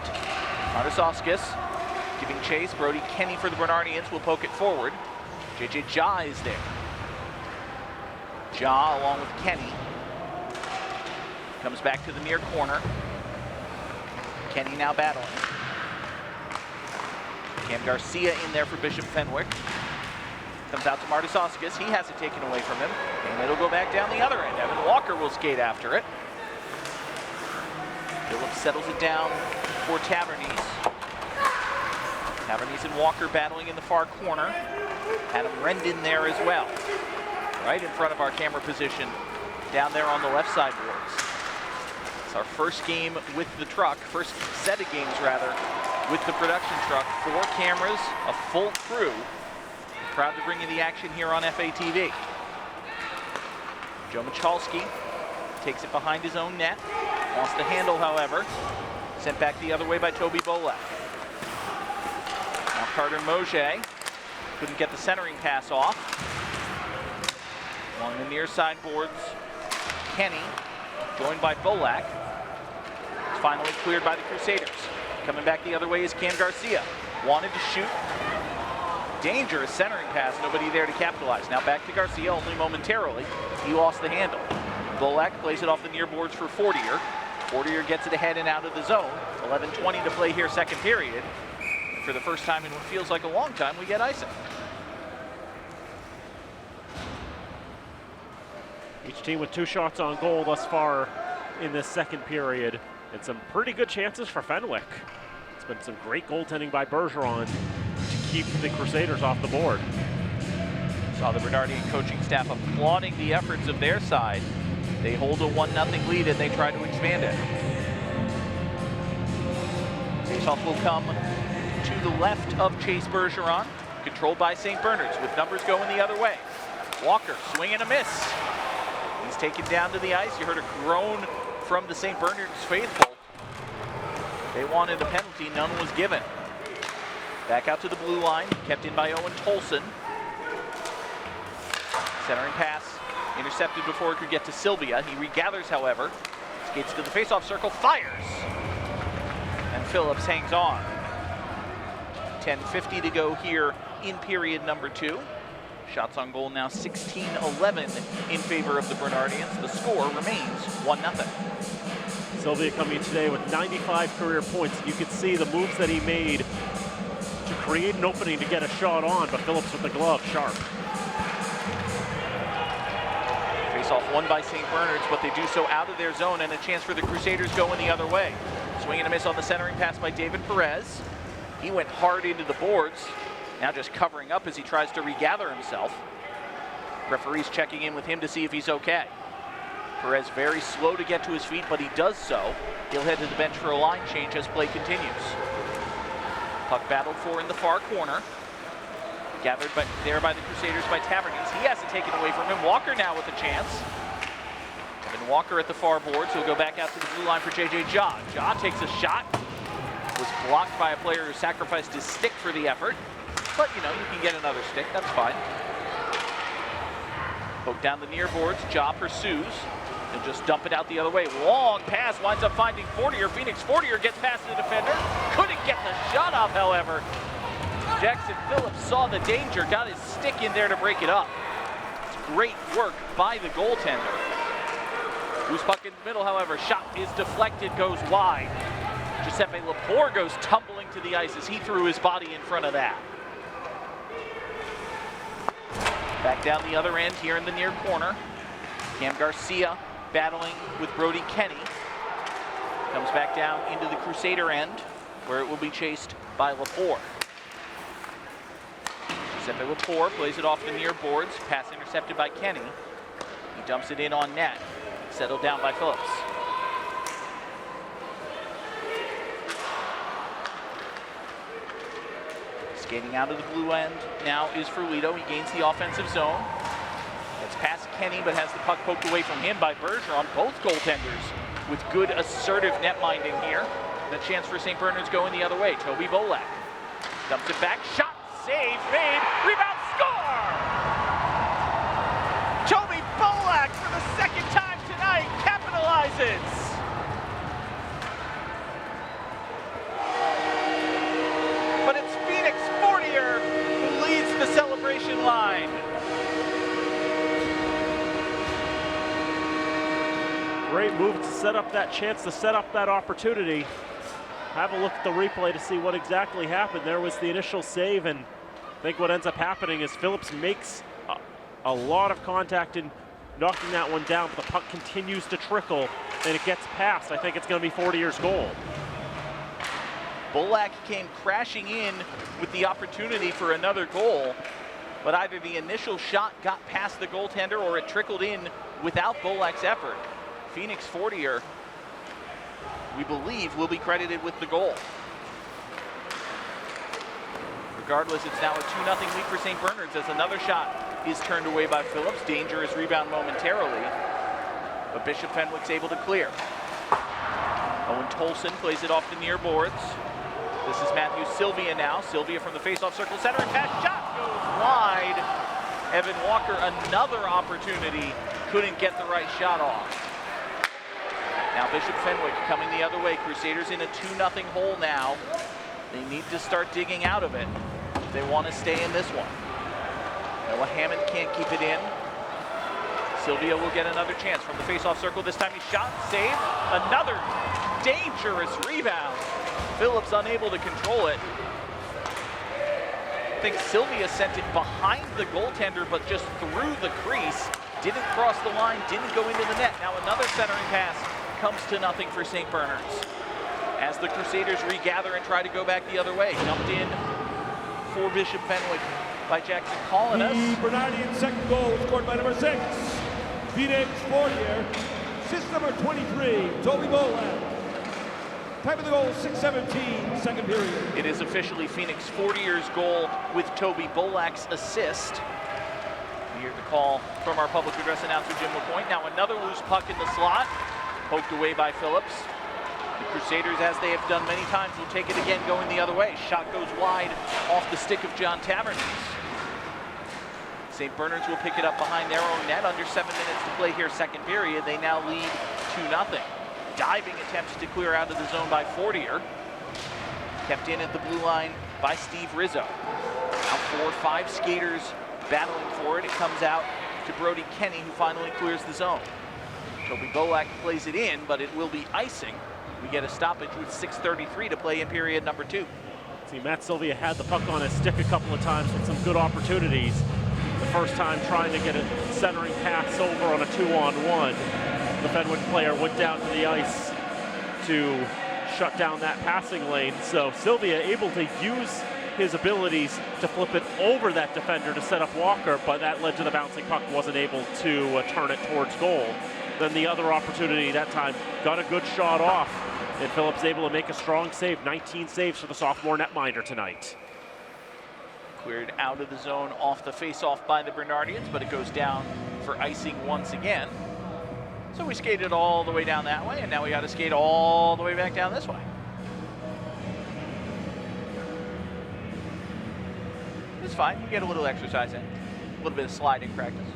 A: Martisauskas giving chase. Brody Kenny for the Bernardians will poke it forward. JJ Ja is there. Ja along with Kenny. Comes back to the near corner. Kenny now battling. Cam Garcia in there for Bishop Fenwick. Comes out to Martisauskas. He has it taken away from him. And it'll go back down the other end. Evan Walker will skate after it. Phillips settles it down for Tavernese. Tavernese and Walker battling in the far corner. Adam Rendon there as well. Right in front of our camera position down there on the left side boards. It's our first game with the truck, first set of games rather, with the production truck. 4 cameras, a full crew. Proud to bring you the action here on FATV. Joe Michalski takes it behind his own net. Lost the handle, however. Sent back the other way by Toby Bolek. Now Carter Moget couldn't get the centering pass off. Along the near side boards, Kenny, joined by Bolak. It's finally cleared by the Crusaders. Coming back the other way is Cam Garcia. Wanted to shoot. Dangerous centering pass, nobody there to capitalize. Now back to Garcia, only momentarily. He lost the handle. Bolak plays it off the near boards for Fortier. Fortier gets it ahead and out of the zone. 11:20 to play here, second period. For the first time in what feels like a long time, we get icing.
B: Each team with 2 shots on goal thus far in this second period, and some pretty good chances for Fenwick. It's been some great goaltending by Bergeron to keep the Crusaders off the board.
A: Saw the Bernardian coaching staff applauding the efforts of their side. They hold a 1-0 lead and they try to expand it. Faceoff will come to the left of Chase Bergeron, controlled by St. Bernard's with numbers going the other way. Walker, swing and a miss. He's taken down to the ice. You heard a groan from the St. Bernard's faithful. They wanted a penalty, none was given. Back out to the blue line, kept in by Owen Tolson. Centering pass, intercepted before it could get to Sylvia. He regathers, however, skates to the faceoff circle, fires. And Phillips hangs on. 10:50 to go here in period number 2. Shots on goal now 16-11 in favor of the Bernardians. The score remains 1-0.
B: Sylvia coming today with 95 career points. You could see the moves that he made to create an opening to get a shot on, but Phillips with the glove, sharp.
A: Face-off won by St. Bernard's, but they do so out of their zone, and a chance for the Crusaders going the other way. Swing and a miss on the centering pass by David Perez. He went hard into the boards, now just covering up as he tries to regather himself. Referees checking in with him to see if he's okay. Perez very slow to get to his feet, but he does so. He'll head to the bench for a line change as play continues. Puck battled for in the far corner. Gathered there by the Crusaders by Tavernese. He has it taken away from him. Walker now with a chance. Evan Walker at the far boards. He'll go back out to the blue line for J.J. Ja. Ja takes a shot. Was blocked by a player who sacrificed his stick for the effort. But, you know, you can get another stick. That's fine. Poke down the near boards. Ja pursues. And just dump it out the other way. Long pass winds up finding Fortier. Phoenix Fortier gets past the defender. Couldn't get the shot off, however. Jackson Phillips saw the danger, got his stick in there to break it up. It's great work by the goaltender. Loose puck in the middle, however. Shot is deflected, goes wide. Giuseppe Lepore goes tumbling to the ice as he threw his body in front of that. Back down the other end here in the near corner. Cam Garcia battling with Brody Kenny. Comes back down into the Crusader end, where it will be chased by Lepore. Giuseppe Lepore plays it off the near boards. Pass intercepted by Kenny. He dumps it in on net. Settled down by Phillips. Skating out of the blue end now is Ferlito. He gains the offensive zone. Gets past Kenny, but has the puck poked away from him by Bergeron. Both goaltenders with good assertive net minding here. And a chance for St. Bernard's going the other way. Toby Bolak dumps it back. Shot, save, made, rebound, score! Toby Bolak for the second time tonight capitalizes. But it's Phoenix Fortier who leads the celebration line.
B: Great move to set up that chance, to set up that opportunity. Have a look at the replay to see what exactly happened. There was the initial save, and I think what ends up happening is Phillips makes a lot of contact in knocking that one down, but the puck continues to trickle, and it gets past. I think it's going to be Fortier's goal.
A: Bolak came crashing in with the opportunity for another goal, but either the initial shot got past the goaltender or it trickled in without Bolak's effort. Phoenix Fortier, we believe, will be credited with the goal. Regardless, it's now a 2-0 lead for St. Bernard's as another shot is turned away by Phillips. Dangerous rebound momentarily, but Bishop Fenwick's able to clear. Owen Tolson plays it off the near boards. This is Matthew Sylvia now. Sylvia from the face-off circle, center and pass, shot goes wide. Evan Walker, another opportunity, couldn't get the right shot off. Now Bishop Fenwick coming the other way. Crusaders in a 2-0 hole now. They need to start digging out of it if they want to stay in this one. Noah Hammond can't keep it in. Sylvia will get another chance from the face-off circle. This time he shot, saved. Another dangerous rebound. Phillips unable to control it. I think Sylvia sent it behind the goaltender, but just through the crease. Didn't cross the line, didn't go into the net. Now another centering pass comes to nothing for St. Bernard's. As the Crusaders regather and try to go back the other way. Dumped in for Bishop Fenwick by Jackson Collinas.
C: The Bernardian second goal scored by number 6, Phoenix Fortier. Assist number 23, Toby Bolak. Time of the goal, 6:17, second period.
A: It is officially Phoenix Fortier's goal with Toby Bolak's assist. We hear the call from our public address announcer, Jim LaPointe. Now another loose puck in the slot, poked away by Phillips. The Crusaders, as they have done many times, will take it again going the other way. Shot goes wide off the stick of John Tavernese. St. Bernard's will pick it up behind their own net. Under 7 minutes to play here, second period. They now lead 2-0. Diving attempts to clear out of the zone by Fortier. Kept in at the blue line by Steve Rizzo. Now 4 or 5 skaters battling for it. It comes out to Brody Kenny, who finally clears the zone. Toby Bolak plays it in, but it will be icing. We get a stoppage with 6:33 to play in period number 2.
B: See, Matt Sylvia had the puck on his stick a couple of times with some good opportunities. The first time trying to get a centering pass over on a 2-on-1. The Fenwick player went down to the ice to shut down that passing lane. So Sylvia able to use his abilities to flip it over that defender to set up Walker, but that led to the bouncing puck, wasn't able to turn it towards goal. than the other opportunity that time. Got a good shot off, and Phillips able to make a strong save. 19 saves for the sophomore netminder tonight.
A: Cleared out of the zone off the face-off by the Bernardians, but it goes down for icing once again. So we skated all the way down that way, and now we got to skate all the way back down this way. It's fine, you get a little exercise in, a little bit of sliding practice.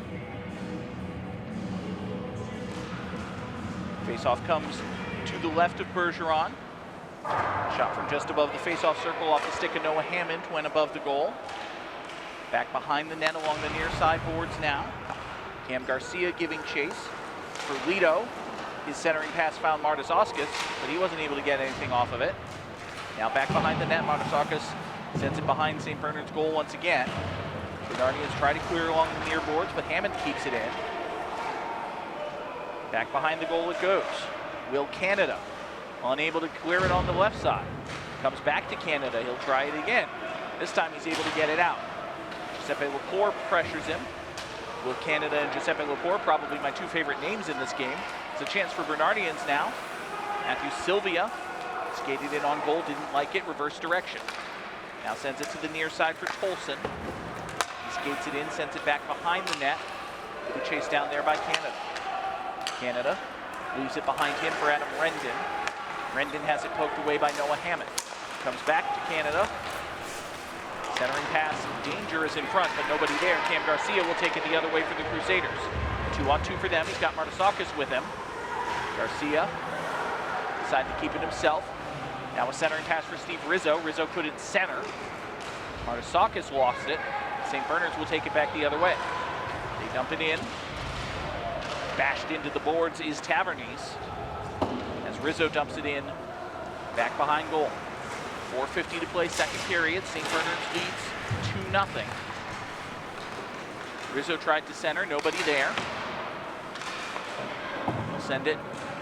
A: Face-off comes to the left of Bergeron. Shot from just above the face-off circle off the stick of Noah Hammond, went above the goal. Back behind the net along the near side boards now. Cam Garcia giving chase. For Lito, his centering pass found Martisauskas, but he wasn't able to get anything off of it. Now back behind the net, Martisauskas sends it behind St. Bernard's goal once again. Bernardians try to clear along the near boards, but Hammond keeps it in. Back behind the goal it goes. Will Canada, unable to clear it on the left side. Comes back to Canada, he'll try it again. This time he's able to get it out. Giuseppe Lepore pressures him. Will Canada and Giuseppe Lepore, probably my two favorite names in this game. It's a chance for Bernardians now. Matthew Sylvia skated in on goal, didn't like it, reverse direction. Now sends it to the near side for Tolson. He skates it in, sends it back behind the net. He'll be chased down there by Canada. Canada leaves it behind him for Adam Rendon. Rendon has it poked away by Noah Hammond. Comes back to Canada. Centering pass, danger is in front, but nobody there. Cam Garcia will take it the other way for the Crusaders. 2-on-2 for them. He's got Martisauskas with him. Garcia decided to keep it himself. Now a centering pass for Steve Rizzo. Rizzo couldn't center. Martisauskas lost it. St. Bernard's will take it back the other way. They dump it in. Bashed into the boards is Tavernese. As Rizzo dumps it in, back behind goal. 4:50 to play, second period. St. Bernard's leads 2-0. Rizzo tried to center, nobody there. We'll send it,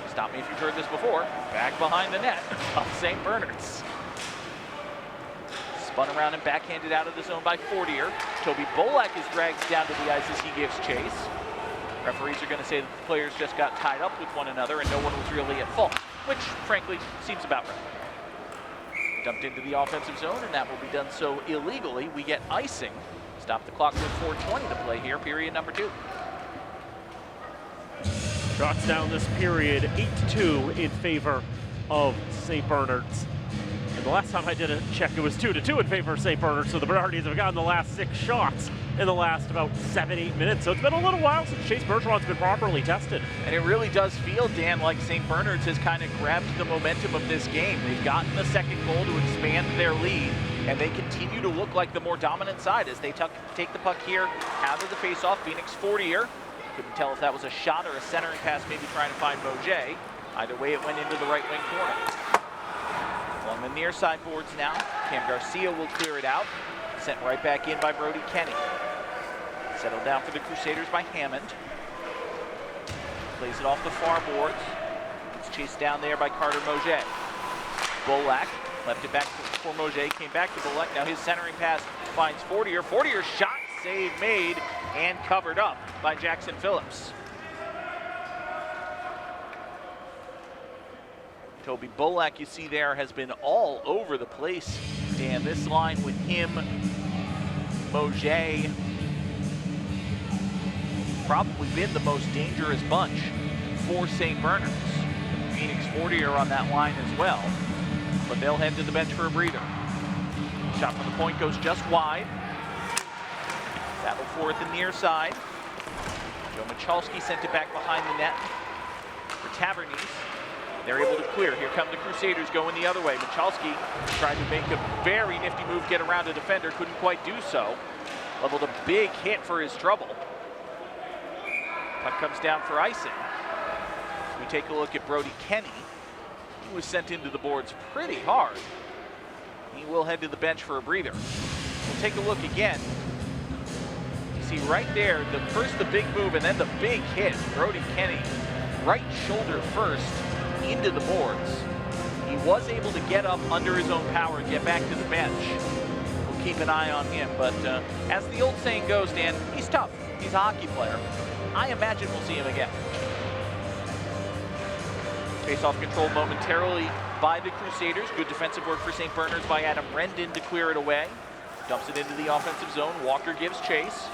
A: stop me if you've heard this before, back behind the net of St. Bernard's. Spun around and backhanded out of the zone by Fortier. Toby Bolak is dragged down to the ice as he gives chase. Referees are going to say that the players just got tied up with one another and no one was really at fault, which frankly seems about right. Dumped into the offensive zone, and that will be done so illegally. We get icing. Stop the clock with 4:20 to play here, period number 2.
B: Shots down this period, 8-2 in favor of St. Bernard's. And the last time I did a check, it was 2-2 in favor of St. Bernard's, so the Bernardians have gotten the last 6 shots in the last about 7-8 minutes. So it's been a little while since Chase Bergeron's been properly tested.
A: And it really does feel, Dan, like St. Bernard's has kind of grabbed the momentum of this game. They've gotten the second goal to expand their lead, and they continue to look like the more dominant side as they take the puck here out of the faceoff. Phoenix Fortier. Couldn't tell if that was a shot or a centering pass, maybe trying to find Moget. Either way, it went into the right wing corner. Along the near side boards now, Cam Garcia will clear it out. Sent right back in by Brody Kenny. Settled down for the Crusaders by Hammond. Plays it off the far boards. It's chased down there by Carter Moget. Bolak left it back for Moget, came back to Bolak. Now his centering pass finds Fortier. Fortier's shot, save made, and covered up by Jackson Phillips. Toby Bolak, you see there, has been all over the place. Dan, this line with him, Moget, probably been the most dangerous bunch for St. Bernard's. Phoenix Fortier on that line as well, but they'll head to the bench for a breather. Shot from the point goes just wide. Battle for it the near side. Joe Michalski sent it back behind the net for Tavernese. They're able to clear. Here come the Crusaders going the other way. Michalski tried to make a very nifty move, get around a defender, couldn't quite do so. Leveled a big hit for his trouble. Puck comes down for icing. We take a look at Brody Kenny. He was sent into the boards pretty hard. He will head to the bench for a breather. We'll take a look again. You see right there, first the big move and then the big hit. Brody Kenny, right shoulder first, into the boards. He was able to get up under his own power and get back to the bench. We'll keep an eye on him, but as the old saying goes, Dan, he's tough. He's a hockey player. I imagine we'll see him again. Face-off controlled momentarily by the Crusaders. Good defensive work for St. Bernard's by Adam Rendon to clear it away. Dumps it into the offensive zone. Walker gives chase.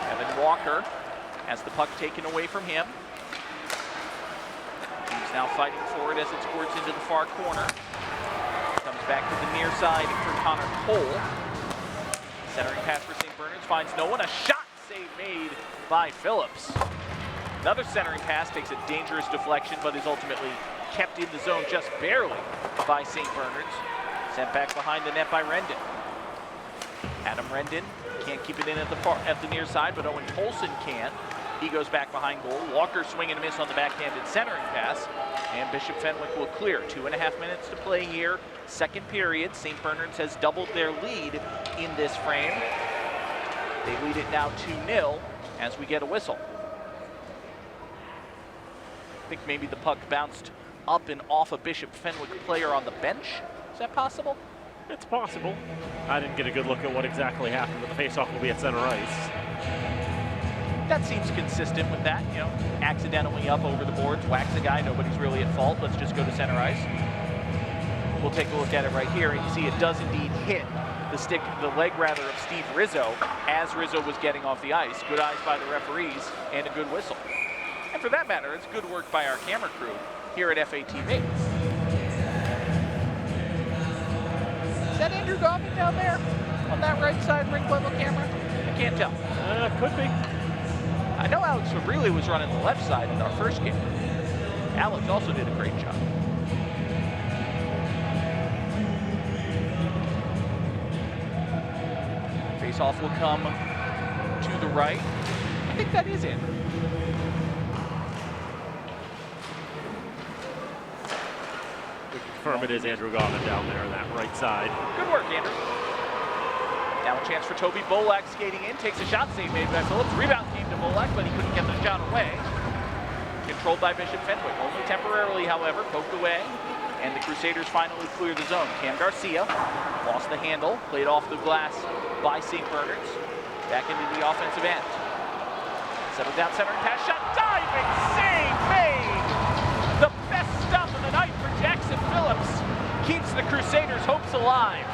A: Evan Walker has the puck taken away from him. He's now fighting for it as it squirts into the far corner. Comes back to the near side for Connor Cole. Centering pass for St. Bernard's finds no one. A shot save made by Phillips. Another centering pass takes a dangerous deflection, but is ultimately kept in the zone just barely by St. Bernard's. Sent back behind the net by Rendon. Adam Rendon can't keep it in at the near side, but Owen Tolson can. He goes back behind goal. Walker swing and a miss on the backhanded centering pass. And Bishop Fenwick will clear. 2.5 minutes to play here. Second period. St. Bernard's has doubled their lead in this frame. They lead it now 2-0 as we get a whistle. I think maybe the puck bounced up and off a Bishop Fenwick player on the bench. Is that possible?
B: It's possible. I didn't get a good look at what exactly happened, but the faceoff will be at center ice.
A: That seems consistent with that, you know, accidentally up over the boards, whacks a guy, nobody's really at fault, let's just go to center ice. We'll take a look at it right here, and you see it does indeed hit the leg rather of Steve Rizzo as Rizzo was getting off the ice. Good eyes by the referees and a good whistle. And for that matter, it's good work by our camera crew here at FATV. Is that Andrew Goffin down there on that right side rink level camera? I can't tell.
B: Could be.
A: I know Alex Fabrile was running the left side in our first game. Alex also did a great job. Face-off will come to the right. I think that is in.
B: We confirm it is Andrew Goffin down there on that right side.
A: Good work, Andrew. Now a chance for Toby Bolak skating in. Takes a shot save made by Phillips. Rebound came to Bolak, but he couldn't get the shot away. Controlled by Bishop Fenwick. Only temporarily, however, poked away. And the Crusaders finally clear the zone. Cam Garcia lost the handle. Played off the glass by St. Bernard's. Back into the offensive end. Settled down center and pass shot. Diving save made! The best stuff of the night for Jackson Phillips. Keeps the Crusaders' hopes alive.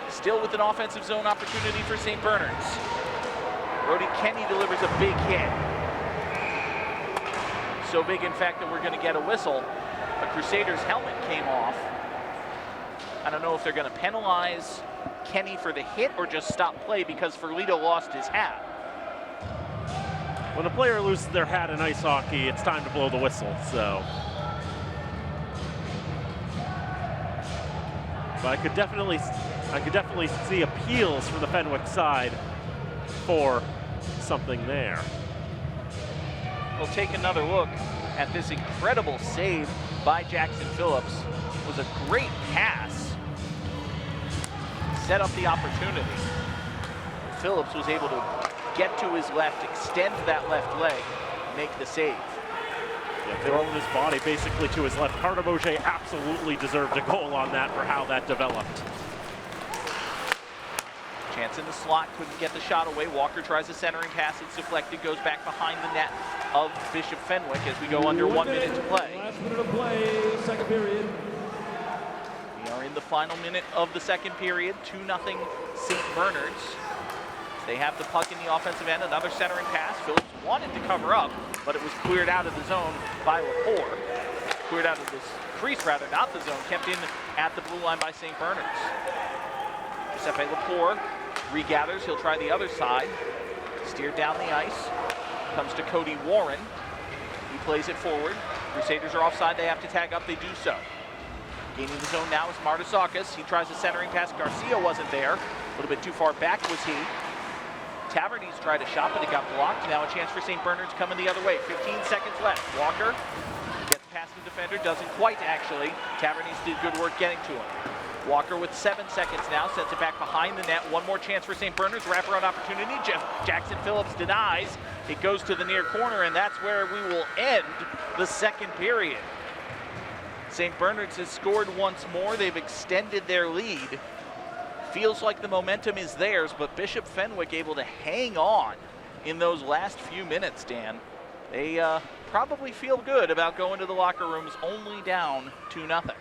A: Still with an offensive zone opportunity for St. Bernard's. Brody Kenny delivers a big hit. So big, in fact, that we're going to get a whistle. The Crusaders' helmet came off. I don't know if they're going to penalize Kenny for the hit or just stop play because Ferlito lost his hat.
B: When a player loses their hat in ice hockey, it's time to blow the whistle, so. But I could definitely see appeals from the Fenwick side for something there.
A: We'll take another look at this incredible save by Jackson Phillips. It was a great pass. Set up the opportunity. Phillips was able to get to his left, extend that left leg, make the save.
B: Yeah, throwing his body basically to his left. Carter Beauchet absolutely deserved a goal on that for how that developed.
A: Chance in the slot, couldn't get the shot away. Walker tries a centering pass, it's deflected, goes back behind the net of Bishop Fenwick as we go under 1 minute to play.
C: Last minute of play, second period.
A: We are in the final minute of the second period, 2-0 St. Bernard's. They have the puck in the offensive end, another centering pass. Phillips wanted to cover up, but it was cleared out of the zone by Lepore. Cleared out of this crease, rather, not the zone, kept in at the blue line by St. Bernard's. Giuseppe Lepore regathers, he'll try the other side. Steered down the ice, comes to Cody Warren. He plays it forward. Crusaders are offside, they have to tag up, they do so. Gaining the zone now is Martisakis. He tries a centering pass, Garcia wasn't there. A little bit too far back was he. Tavernese tried a shot, but it got blocked. Now a chance for St. Bernard's coming the other way. 15 seconds left. Walker gets past the defender, doesn't quite actually. Tavernese did good work getting to him. Walker with 7 seconds now, sends it back behind the net. One more chance for St. Bernard's, wraparound opportunity. Jackson Phillips denies. It goes to the near corner, and that's where we will end the second period. St. Bernard's has scored once more. They've extended their lead. Feels like the momentum is theirs, but Bishop Fenwick able to hang on in those last few minutes, Dan. they probably feel good about going to the locker rooms only down 2-0.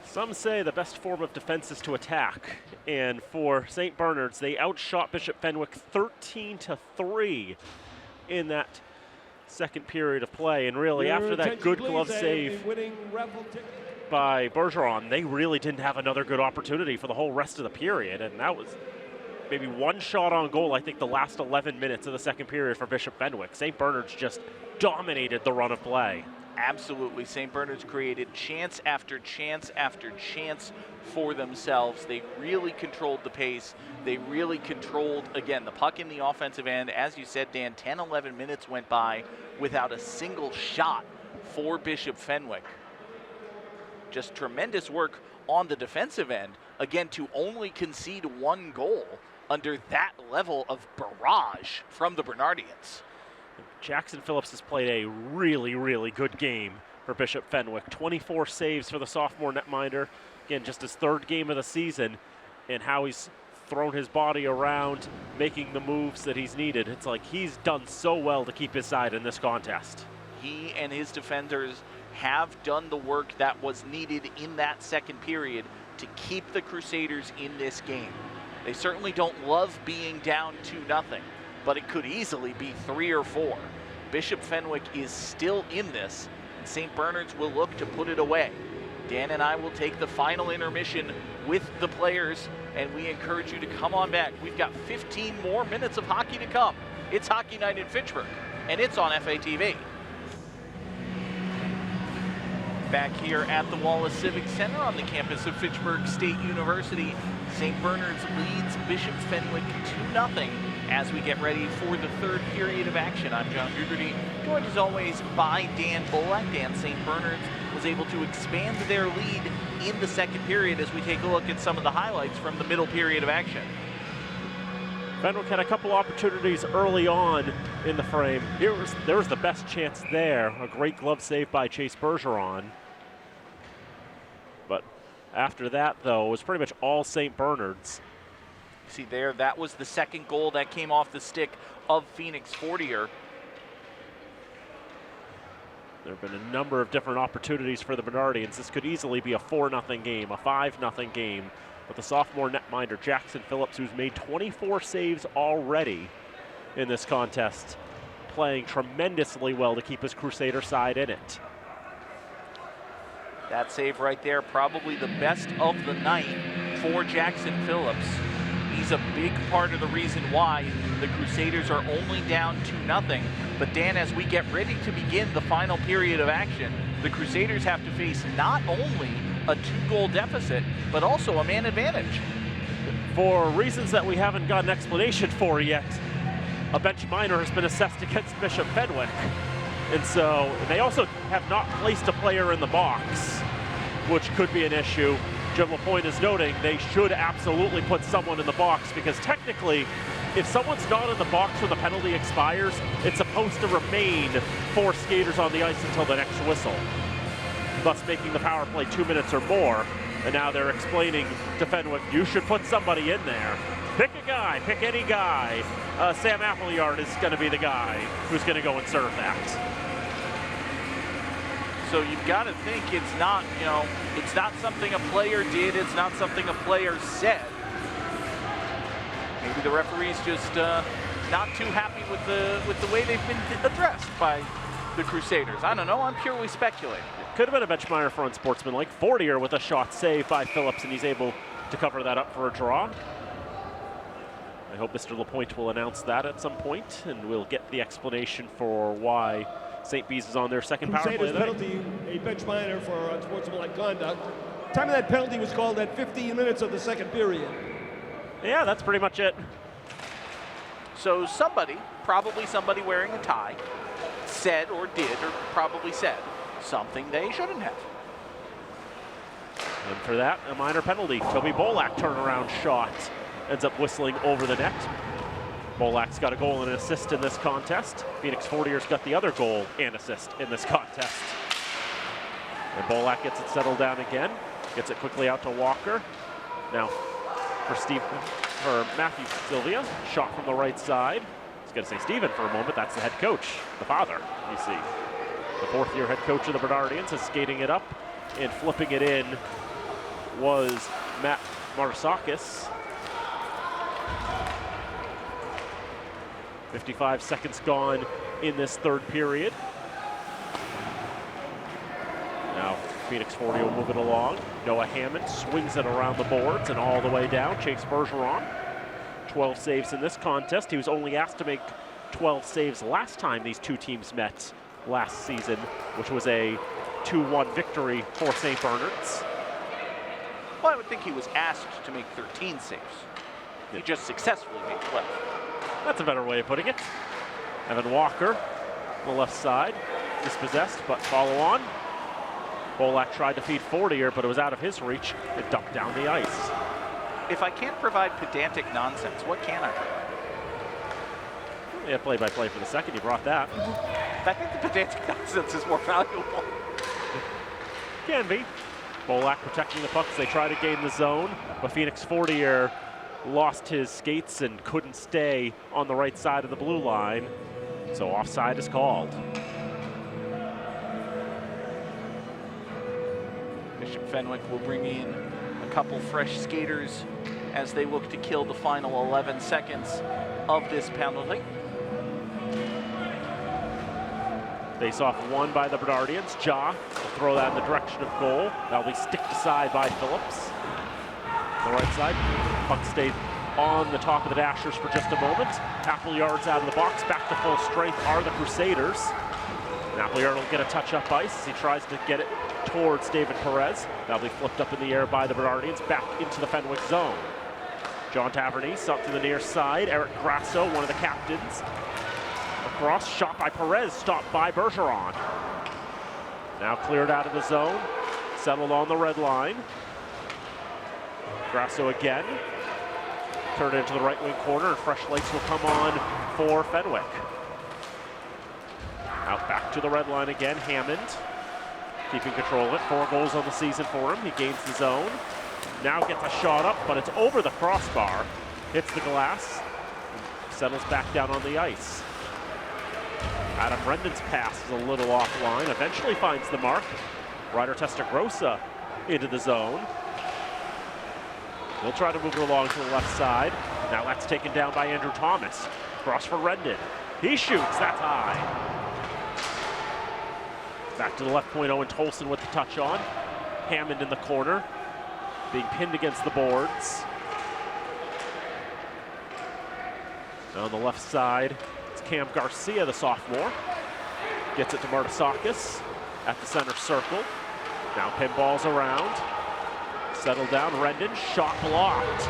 B: Some say the best form of defense is to attack, and for St. Bernard's, they outshot Bishop Fenwick 13-3 in that second period of play, and really after that good glove save by Bergeron, they really didn't have another good opportunity for the whole rest of the period, and that was maybe one shot on goal, I think, the last 11 minutes of the second period for Bishop Fenwick. St. Bernard's just dominated the run of play.
A: Absolutely. St. Bernard's created chance after chance after chance for themselves. They really controlled the pace. They really controlled, again, the puck in the offensive end. As you said, Dan, 10, 11 minutes went by without a single shot for Bishop Fenwick. Just tremendous work on the defensive end, again, to only concede one goal under that level of barrage from the Bernardians.
B: Jackson Phillips has played a really, really good game for Bishop Fenwick. 24 saves for the sophomore netminder. Again, just his third game of the season, and how he's thrown his body around, making the moves that he's needed. It's like he's done so well to keep his side in this contest.
A: He and his defenders have done the work that was needed in that second period to keep the Crusaders in this game. They certainly don't love being down 2-0, but it could easily be 3 or 4. Bishop Fenwick is still in this, and St. Bernard's will look to put it away. Dan and I will take the final intermission with the players, and we encourage you to come on back. We've got 15 more minutes of hockey to come. It's Hockey Night in Fitchburg, and it's on FATV. Back here at the Wallace Civic Center on the campus of Fitchburg State University, St. Bernard's leads Bishop Fenwick 2-0 as we get ready for the third period of action. I'm John Dugerty, joined as always by Dan Bolak. Dan, St. Bernard's was able to expand their lead in the second period as we take a look at some of the highlights from the middle period of action.
B: Fenwick had a couple opportunities early on in the frame. There was the best chance there. A great glove save by Chase Bergeron. But after that, though, it was pretty much all St. Bernard's.
A: See there, that was the second goal that came off the stick of Phoenix Fortier.
B: There have been a number of different opportunities for the Bernardians. This could easily be a 4-0 game, a 5-0 game, with the sophomore netminder Jackson Phillips, who's made 24 saves already in this contest, playing tremendously well to keep his Crusader side in it.
A: That save right there, probably the best of the night for Jackson Phillips. He's a big part of the reason why the Crusaders are only down 2-0. But Dan, as we get ready to begin the final period of action, the Crusaders have to face not only a 2-goal deficit, but also a man advantage.
B: For reasons that we haven't got an explanation for yet, a bench minor has been assessed against Bishop Fenwick. And so they also have not placed a player in the box, which could be an issue. Jim LaPointe is noting they should absolutely put someone in the box, because technically, if someone's not in the box when the penalty expires, it's supposed to remain 4 skaters on the ice until the next whistle, thus making the power play 2 minutes or more. And now they're explaining to Fenwick, you should put somebody in there. Pick a guy, pick any guy. Sam Appleyard is going to be the guy who's going to go and serve that.
A: So you've got to think it's not, it's not something a player did, it's not something a player said. Maybe the referee's just not too happy with the way they've been addressed by the Crusaders. I don't know, I'm purely speculating.
B: Could have been a bench minor for unsportsmanlike. Fortier with a shot saved by Phillips, and he's able to cover that up for a draw. I hope Mr. LaPointe will announce that at some point, and we'll get the explanation for why St. Bees is on their second power play.
C: Crusaders penalty, a bench minor for unsportsmanlike conduct. Time of that penalty was called at 15 minutes of the second period.
B: Yeah, that's pretty much it.
A: So somebody, probably somebody wearing a tie, said or did, or probably said, something they shouldn't have.
B: And for that, a minor penalty. Toby Bolak turnaround shot ends up whistling over the net. Bolak's got a goal and an assist in this contest. Phoenix Fortier's got the other goal and assist in this contest. And Bolak gets it settled down again. Gets it quickly out to Walker. Now for Matthew Sylvia, shot from the right side. was going to say Stephen for a moment. That's the head coach, the father, you see. The fourth-year head coach of the Bernardians is skating it up, and flipping it in was Matt Martisakis. 55 seconds gone in this third period. Now Phoenix 40 will move it along. Noah Hammond swings it around the boards and all the way down. Chase Bergeron, 12 saves in this contest. He was only asked to make 12 saves last time these two teams met last season, which was a 2-1 victory for St. Bernard's.
A: Well, I would think he was asked to make 13 saves. He just successfully made 12.
B: That's a better way of putting it. Evan Walker, on the left side, dispossessed, but follow on. Bolak tried to feed 40 here, but it was out of his reach. It dumped down the ice.
A: If I can't provide pedantic nonsense, what can I provide?
B: Yeah, play-by-play for the second. You brought that.
A: I think the pedantic nonsense is more valuable.
B: Can be. Bolak protecting the puck as they try to gain the zone, but Phoenix 40 here lost his skates and couldn't stay on the right side of the blue line, so offside is called.
A: Bishop Fenwick will bring in a couple fresh skaters as they look to kill the final 11 seconds of this penalty.
B: Face-off won by the Bernardians. Ja will throw that in the direction of goal. That'll be sticked aside by Phillips. The right side, puck stayed on the top of the Dashers for just a moment. Appleyard's out of the box, back to full strength are the Crusaders. And Appleyard will get a touch up ice as he tries to get it towards David Perez. That'll be flipped up in the air by the Bernardians, back into the Fenwick zone. John Tavernese up to the near side. Eric Grasso, one of the captains. Across, shot by Perez, stopped by Bergeron. Now cleared out of the zone, settled on the red line. Grasso again, turned into the right wing corner, and fresh lights will come on for Fenwick. Out back to the red line again, Hammond keeping control of it. 4 goals on the season for him. He gains the zone. Now gets a shot up, but it's over the crossbar. Hits the glass, settles back down on the ice. Adam Brendan's pass is a little offline, eventually finds the mark. Ryder Testagrossa into the zone. He'll try to move it along to the left side. Now that's taken down by Andrew Thomas. Cross for Rendon. He shoots, that's high. Back to the left point, Owen Tolson with the touch on. Hammond in the corner, being pinned against the boards. Now on the left side, it's Cam Garcia, the sophomore. Gets it to Martisakis at the center circle. Now pinballs around. Settle down, Rendon, shot blocked.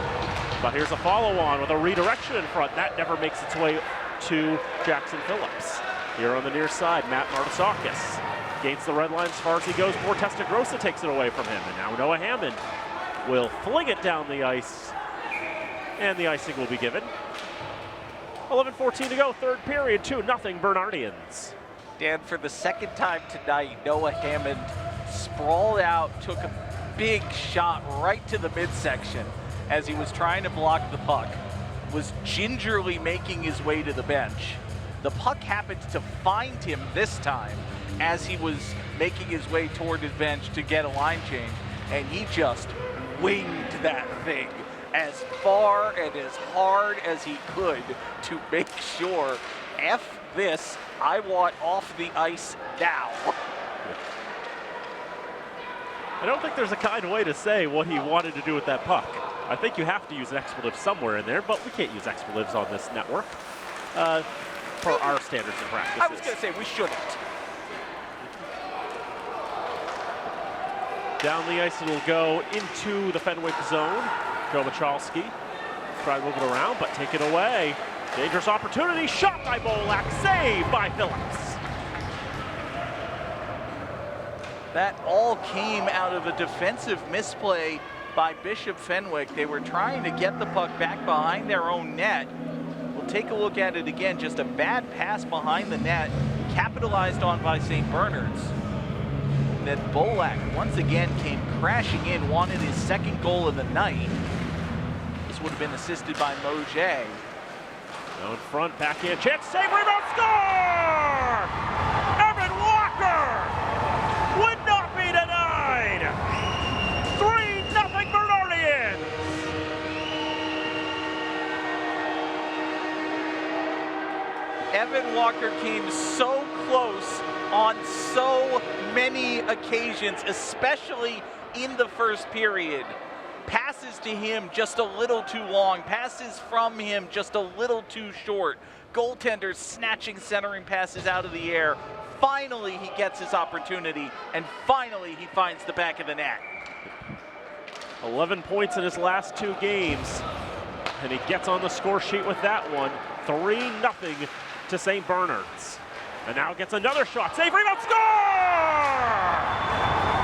B: But here's a follow-on with a redirection in front. That never makes its way to Jackson Phillips. Here on the near side, Matt Martisakis gains the red line as far as he goes. Poor Testagrossa takes it away from him. And now Noah Hammond will fling it down the ice. And the icing will be given. 11:14 to go, third period, 2-0 Bernardians.
A: Dan, for the second time tonight, Noah Hammond sprawled out, took a big shot right to the midsection as he was trying to block the puck, was gingerly making his way to the bench. The puck happened to find him this time as he was making his way toward his bench to get a line change, and he just winged that thing as far and as hard as he could to make sure, F this, I want off the ice now.
B: I don't think there's a kind way to say what he wanted to do with that puck. I think you have to use an expletive somewhere in there, but we can't use expletives on this network for our standards and practices.
A: I was going to say we shouldn't.
B: Down the ice it'll go into the Fenwick zone. Joe Michalski try to move it around, but take it away. Dangerous opportunity, shot by Bolak, saved by Phillips.
A: That all came out of a defensive misplay by Bishop Fenwick. They were trying to get the puck back behind their own net. We'll take a look at it again, just a bad pass behind the net, capitalized on by St. Bernard's. That Bolak once again came crashing in, wanted his second goal of the night. This would have been assisted by Mojet.
B: Now in front, backhand chance, save, rebound, score! Evan Walker would not be denied. 3-0 Bernardians.
A: Evan Walker came so close on so many occasions, especially in the first period. Passes to him just a little too long. Passes from him just a little too short. Goaltenders snatching centering passes out of the air. Finally, he gets his opportunity, and finally, he finds the back of the net.
B: 11 points in his last 2 games, and he gets on the score sheet with that one. 3-0 to St. Bernard's. And now gets another shot. Save, rebound, score!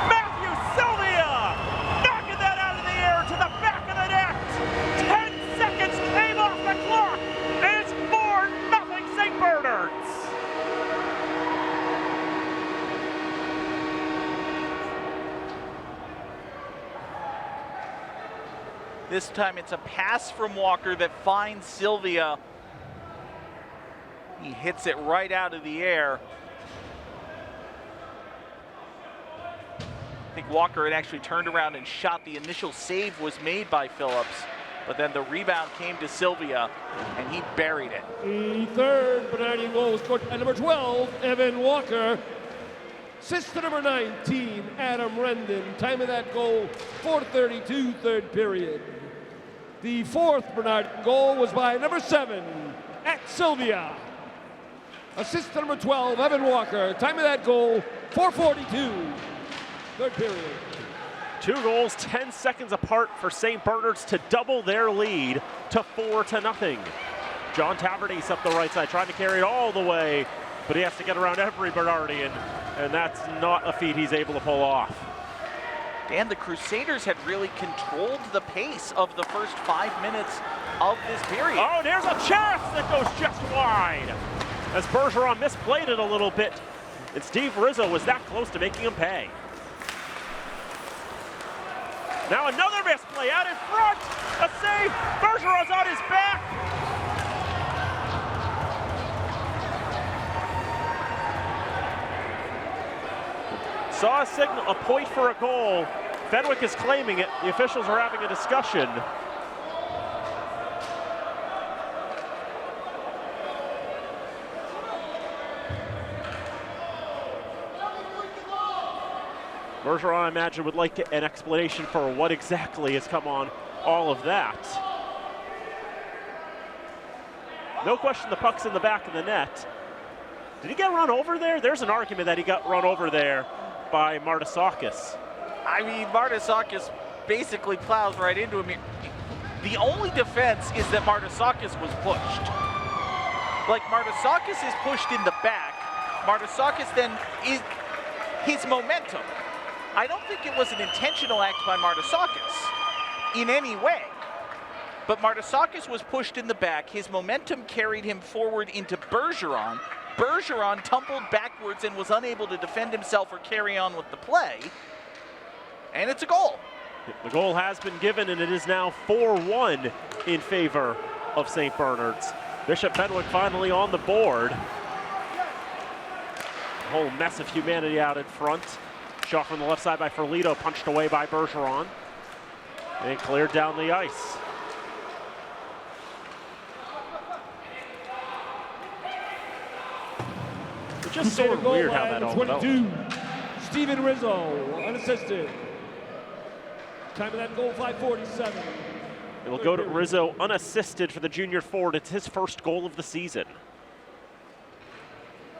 B: Matthew Sylvia knocking that out of the air to the back of the net. 10 seconds came off the clock. And it's 4-0 St. Bernard's.
A: This time it's a pass from Walker that finds Sylvia. He hits it right out of the air. I think Walker had actually turned around and shot. The initial save was made by Phillips, but then the rebound came to Sylvia, and he buried it.
C: The third Bernardian goal was scored by number 12, Evan Walker. Assist to number 19, Adam Rendon. Time of that goal, 4:32, third period. The fourth Bernardian goal was by number 7, at Sylvia. Assist to number 12, Evan Walker. Time of that goal, 4:42, third period.
B: 2 goals, 10 seconds apart for St. Bernard's to double their lead to 4-0. John Tavernese up the right side, trying to carry it all the way, but he has to get around every Bernardian, and that's not a feat he's able to pull off.
A: Dan, the Crusaders had really controlled the pace of the first 5 minutes of this period.
B: Oh, there's a chance that goes just wide, as Bergeron misplayed it a little bit, and Steve Rizzo was that close to making him pay. Now another misplay out in front, a save, Bergeron's on his back. Saw a signal, a point for a goal. Fenwick is claiming it. The officials are having a discussion. Bergeron, I imagine, would like an explanation for what exactly has come on all of that. No question the puck's in the back of the net. Did he get run over there? There's an argument that he got run over there by Martasakis.
A: I mean, Martasakis basically plows right into him. The only defense is that Martasakis was pushed. Like, Martasakis is pushed in the back. Martasakis then is his momentum. I don't think it was an intentional act by Martasakis in any way. But Martasakis was pushed in the back. His momentum carried him forward into Bergeron. Bergeron tumbled backwards and was unable to defend himself or carry on with the play. And it's a goal.
B: The goal has been given, and it is now 4-1 in favor of St. Bernard's. Bishop Fenwick finally on the board. A whole mess of humanity out in front. Shot from the left side by Ferlito, punched away by Bergeron. And cleared down the ice. It's just sort of weird how that all
C: 22, Steven Rizzo, unassisted. Time of that goal, 5:47.
B: It'll go to Rizzo unassisted for the junior forward. It's his first goal of the season.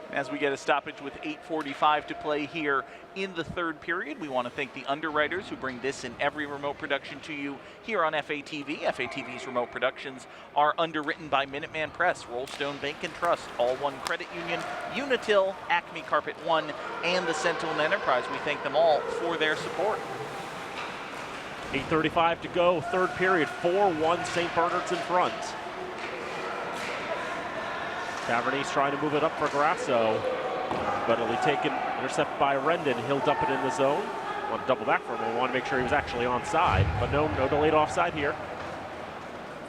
A: As we get a stoppage with 8:45 to play here in the third period, we want to thank the underwriters who bring this and every remote production to you here on FATV. FATV's remote productions are underwritten by Minuteman Press, Rollstone Bank and Trust, All One Credit Union, Unitil, Acme Carpet One, and the Sentinel Enterprise. We thank them all for their support.
B: 8:35 to go, third period, 4-1 St. Bernard's in front. Tavernese trying to move it up for Grasso, but it'll be taken, intercepted by Rendon. He'll dump it in the zone. Want to double back for him. We want to make sure he was actually onside, but no delayed offside here.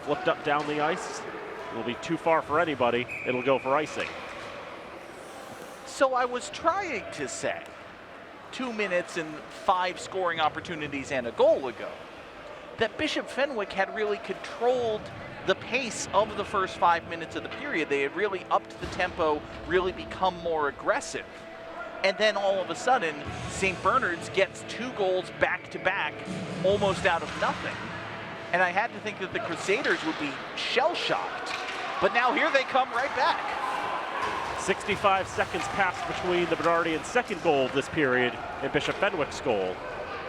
B: Flipped up down the ice. It'll be too far for anybody. It'll go for icing.
A: So I was trying to say 2 minutes and 5 scoring opportunities and a goal ago that Bishop Fenwick had really controlled the pace of the first 5 minutes of the period. They had really upped the tempo, really become more aggressive. And then all of a sudden, St. Bernard's gets 2 goals back-to-back, almost out of nothing. And I had to think that the Crusaders would be shell-shocked. But now here they come right back.
B: 65 seconds passed between the Bernardians' second goal of this period and Bishop Fenwick's goal.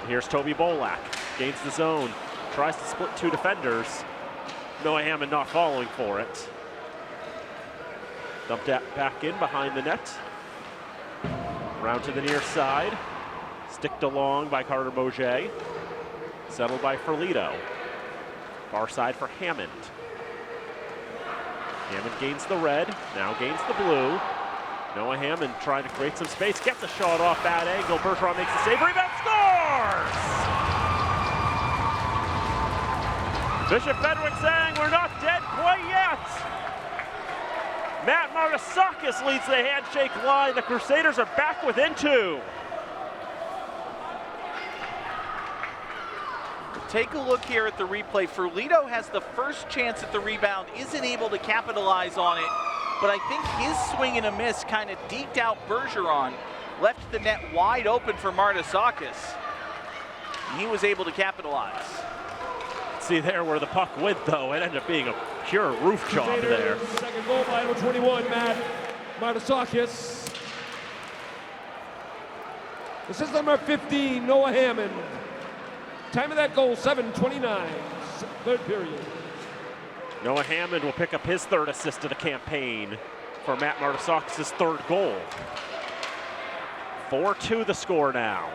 B: Here's Toby Bolak, gains the zone, tries to split 2 defenders. Noah Hammond not falling for it. Dumped back in behind the net. Round to the near side. Sticked along by Carter Boget. Settled by Ferlito. Far side for Hammond. Hammond gains the red, now gains the blue. Noah Hammond trying to create some space, gets a shot off, bad angle. Bergeron makes the save, rebound, scores! Bishop Fenwick saying we're not dead quite yet. Matt Martasakis leads the handshake line. The Crusaders are back within 2.
A: Take a look here at the replay. Ferlito has the first chance at the rebound, isn't able to capitalize on it, but I think his swing and a miss kind of deked out Bergeron, left the net wide open for Martasakis. He was able to capitalize.
B: See there where the puck went, though. It ended up being a pure roof job there.
C: Second goal by number 21, Matt Martasakis. Assist number 15, Noah Hammond. Time of that goal, 7:29, third period.
B: Noah Hammond will pick up his 3rd assist of the campaign for Matt Martasakis' 3rd goal. 4-2 the score now.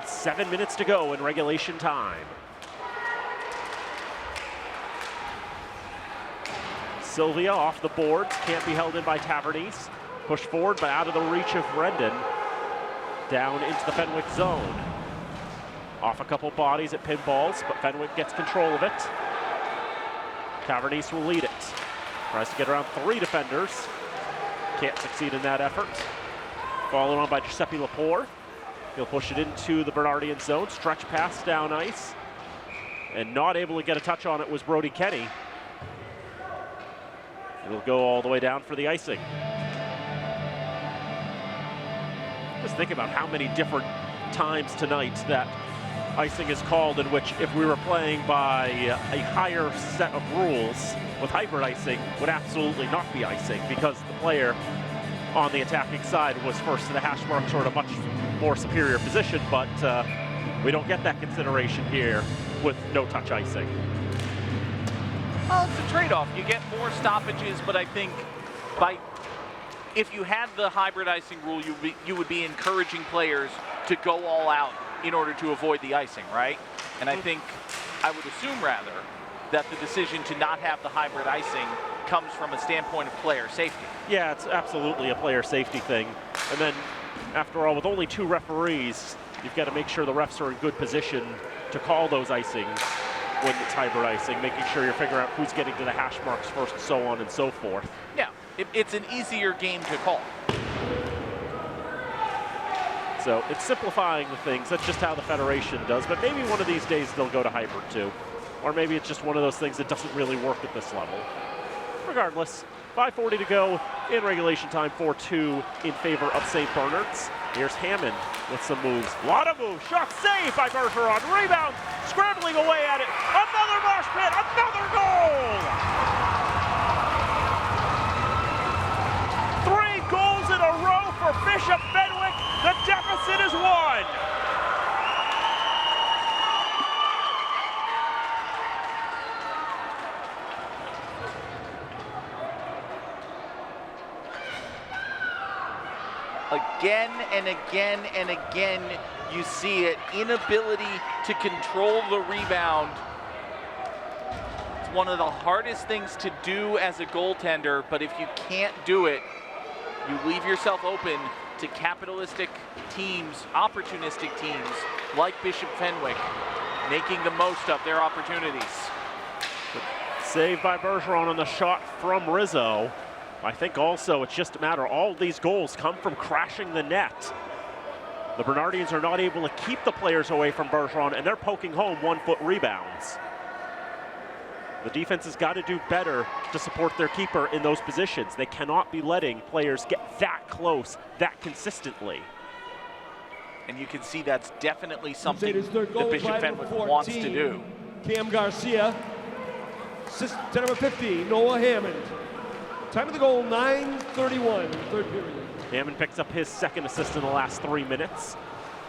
B: 7 minutes to go in regulation time. Sylvia off the boards, can't be held in by Tavernese. Push forward, but out of the reach of Brendan. Down into the Fenwick zone. Off a couple bodies at pinballs, but Fenwick gets control of it. Tavernese will lead it. Tries to get around 3 defenders. Can't succeed in that effort. Followed on by Giuseppe Lepore. He'll push it into the Bernardian zone. Stretch pass down ice. And not able to get a touch on it was Brody Kenny. It'll go all the way down for the icing. Just think about how many different times tonight that icing is called, in which if we were playing by a higher set of rules with hybrid icing would absolutely not be icing, because the player on the attacking side was first to the hash mark, sort of much more superior position, but we don't get that consideration here with no touch icing.
A: Well, it's a trade-off. You get more stoppages, but I think if you had the hybrid icing rule, you would be encouraging players to go all out in order to avoid the icing, right? And I would assume rather that the decision to not have the hybrid icing comes from a standpoint of player safety.
B: Yeah, it's absolutely a player safety thing. And then, after all, with only 2 referees, you've got to make sure the refs are in good position to call those icings when it's hybrid icing, making sure you're figuring out who's getting to the hash marks first, and so on and so forth.
A: Yeah, it's an easier game to call.
B: So it's simplifying the things. That's just how the Federation does. But maybe one of these days they'll go to hybrid too. Or maybe it's just one of those things that doesn't really work at this level. Regardless, 5:40 to go in regulation time, 4-2 in favor of St. Bernard's. Here's Hammond with some moves. A lot of moves. Shot saved by Bergeron. Rebound. Scrambling away at it. Another marsh pit. Another goal. 3 goals in a row for Bishop Fenwick. The deficit is 1.
A: Again and again and again, you see it. Inability to control the rebound. It's one of the hardest things to do as a goaltender, but if you can't do it, you leave yourself open to capitalistic teams, opportunistic teams like Bishop Fenwick, making the most of their opportunities.
B: Save by Bergeron on the shot from Rizzo. I think also it's just a matter, all these goals come from crashing the net. The Bernardians are not able to keep the players away from Bergeron, and they're poking home 1-foot rebounds. The defense has got to do better to support their keeper in those positions. They cannot be letting players get that close, that consistently.
A: And you can see that's definitely something
C: Crusaders,
A: that Bishop Fenwick wants to do.
C: Cam Garcia, assist to number 50, Noah Hammond. Time of the goal, 9:31, third period.
B: Hammond picks up his second assist in the last 3 minutes,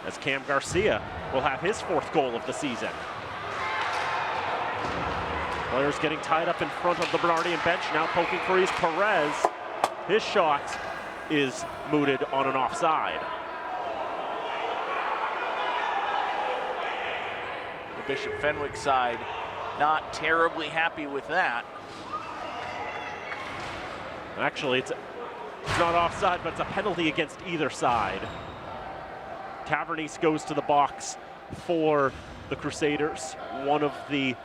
B: as Cam Garcia will have his 4th goal of the season. Players getting tied up in front of the Bernardian bench, now poking freeze. Perez, his shot is mooted on an offside.
A: The Bishop Fenwick side not terribly happy with that.
B: Actually, it's not offside, but it's a penalty against either side. Tavernese goes to the box for the Crusaders. One of the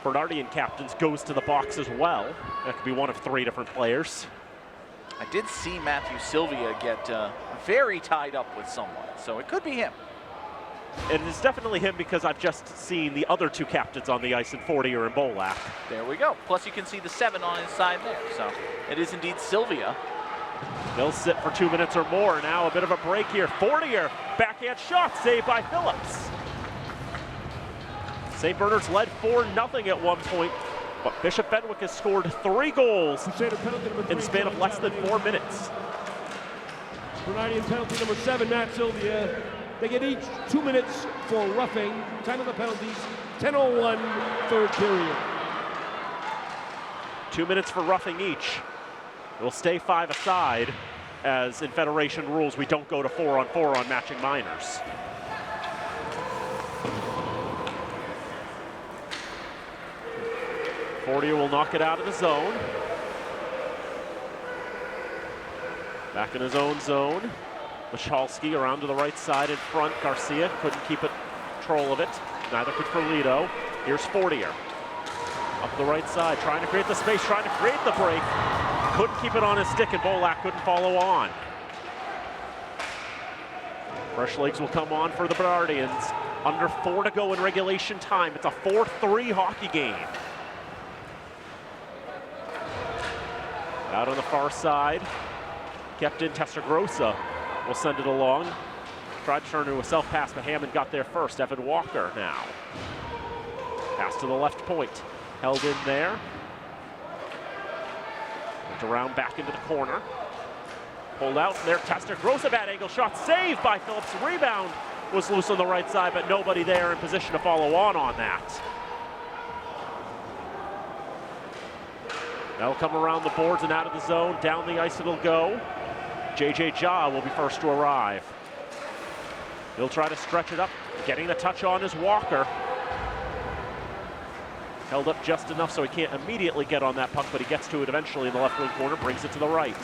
B: Bernardian captains goes to the box as well. That could be one of 3 different players.
A: I did see Matthew Sylvia get very tied up with someone, so it could be him.
B: And it's definitely him because I've just seen the other 2 captains on the ice in Fortier and Bolak.
A: There we go. Plus you can see the 7 on his side there, so it is indeed Sylvia.
B: They'll sit for 2 minutes or more. Now a bit of a break here. Fortier, backhand shot, saved by Phillips. St. Bernard's led 4-0 at one point, but Bishop Fenwick has scored 3 goals in the span of less than 4 minutes.
C: Bernardian penalty number 7, Matt Sylvia. They get each 2 minutes for roughing. Time of the penalties, 10:01, third period.
B: 2 minutes for roughing each. It will stay 5 aside, as in Federation rules, we don't go to 4-on-4 on matching minors. Fortier will knock it out of the zone. Back in his own zone. Michalski around to the right side in front. Garcia couldn't keep control of it. Neither could Ferlito. Here's Fortier. Up the right side, trying to create the space, trying to create the break. Couldn't keep it on his stick, and Bolak couldn't follow on. Fresh legs will come on for the Bernardians. Under 4 to go in regulation time. It's a 4-3 hockey game. Out on the far side, kept in. Testergrosa will send it along. Tried to turn into a self-pass, but Hammond got there first. Evan Walker now. Pass to the left point. Held in there. Went around back into the corner. Pulled out there. Testergrosa, bad angle shot. Saved by Phillips. Rebound was loose on the right side, but nobody there in position to follow on that. That'll come around the boards and out of the zone. Down the ice it'll go. JJ Ja will be first to arrive. He'll try to stretch it up. Getting the touch on is Walker. Held up just enough so he can't immediately get on that puck, but he gets to it eventually in the left wing corner, brings it to the right.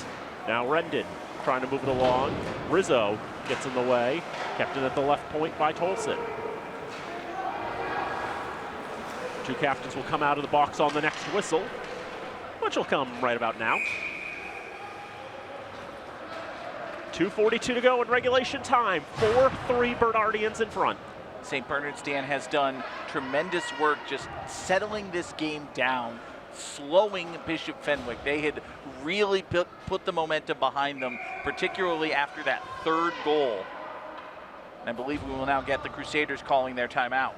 B: Now Rendon trying to move it along. Rizzo gets in the way. Kept it at the left point by Tolson. 2 captains will come out of the box on the next whistle, which will come right about now. 2:42 to go in regulation time. 4-3 Bernardians in front.
A: St. Bernard's, Dan, has done tremendous work just settling this game down, slowing Bishop Fenwick. They had really put the momentum behind them, particularly after that 3rd goal. And I believe we will now get the Crusaders calling their timeout.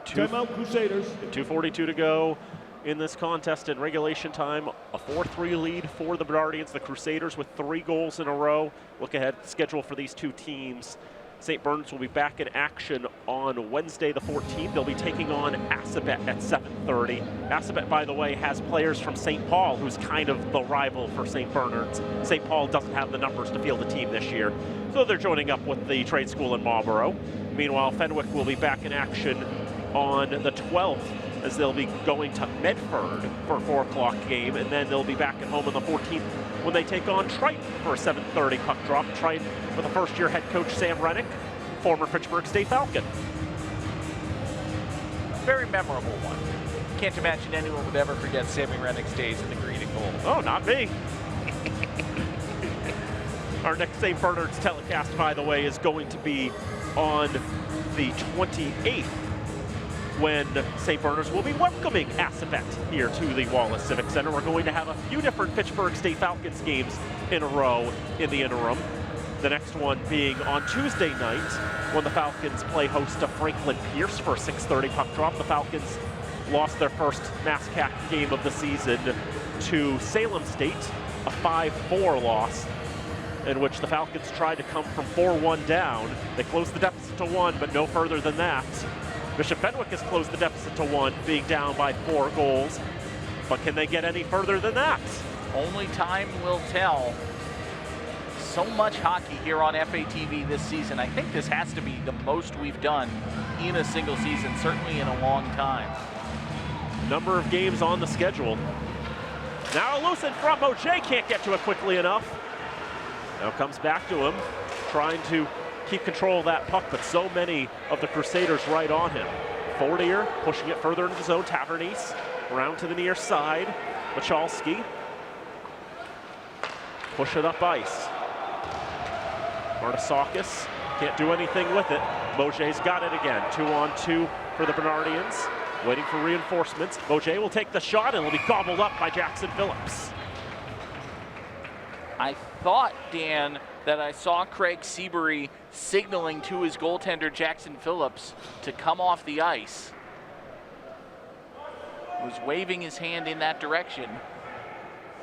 C: Timeout, Crusaders.
B: 2:42 to go in this contest in regulation time. A 4-3 lead for the Bernardians. The Crusaders with 3 goals in a row. Look ahead schedule for these 2 teams. St. Bernard's will be back in action on Wednesday the 14th. They'll be taking on Assabet at 7:30. Assabet, by the way, has players from St. Paul, who's kind of the rival for St. Bernard's. St. Paul doesn't have the numbers to field a team this year, so they're joining up with the trade school in Marlborough. Meanwhile, Fenwick will be back in action on the 12th, as they'll be going to Medford for a 4 o'clock game, and then they'll be back at home on the 14th when they take on Triton for a 7:30 puck drop. Triton with a first-year head coach Sam Rennick, former Fitchburg State Falcon.
A: Very memorable one. can't imagine anyone would ever forget Sammy Rennick's days in the green and gold.
B: Oh, not me. Our next St. Bernard's telecast, by the way, is going to be on the 28th, when St. Bernard's will be welcoming Assabet here to the Wallace Civic Center. We're going to have a few different Fitchburg State Falcons games in a row in the interim. The next one being on Tuesday night, when the Falcons play host to Franklin Pierce for a 6:30 puck drop. The Falcons lost their first MASCAC game of the season to Salem State, a 5-4 loss, in which the Falcons tried to come from 4-1 down. They closed the deficit to 1, but no further than that. Bishop Fenwick has closed the deficit to 1, being down by 4 goals. But can they get any further than that?
A: Only time will tell. So much hockey here on FATV this season. I think this has to be the most we've done in a single season, certainly in a long time.
B: Number of games on the schedule. Now loose in front, Mojay can't get to it quickly enough. Now comes back to him, trying to keep control of that puck, but so many of the Crusaders right on him. Fortier pushing it further into the zone. Tavernese around to the near side. Michalski push it up ice. Martisakis can't do anything with it. Mojay's got it again. 2-on-2 for the Bernardians. Waiting for reinforcements. Mojay will take the shot and it'll be gobbled up by Jackson Phillips.
A: I thought, Dan, that I saw Craig Seabury signaling to his goaltender Jackson Phillips to come off the ice. He was waving his hand in that direction,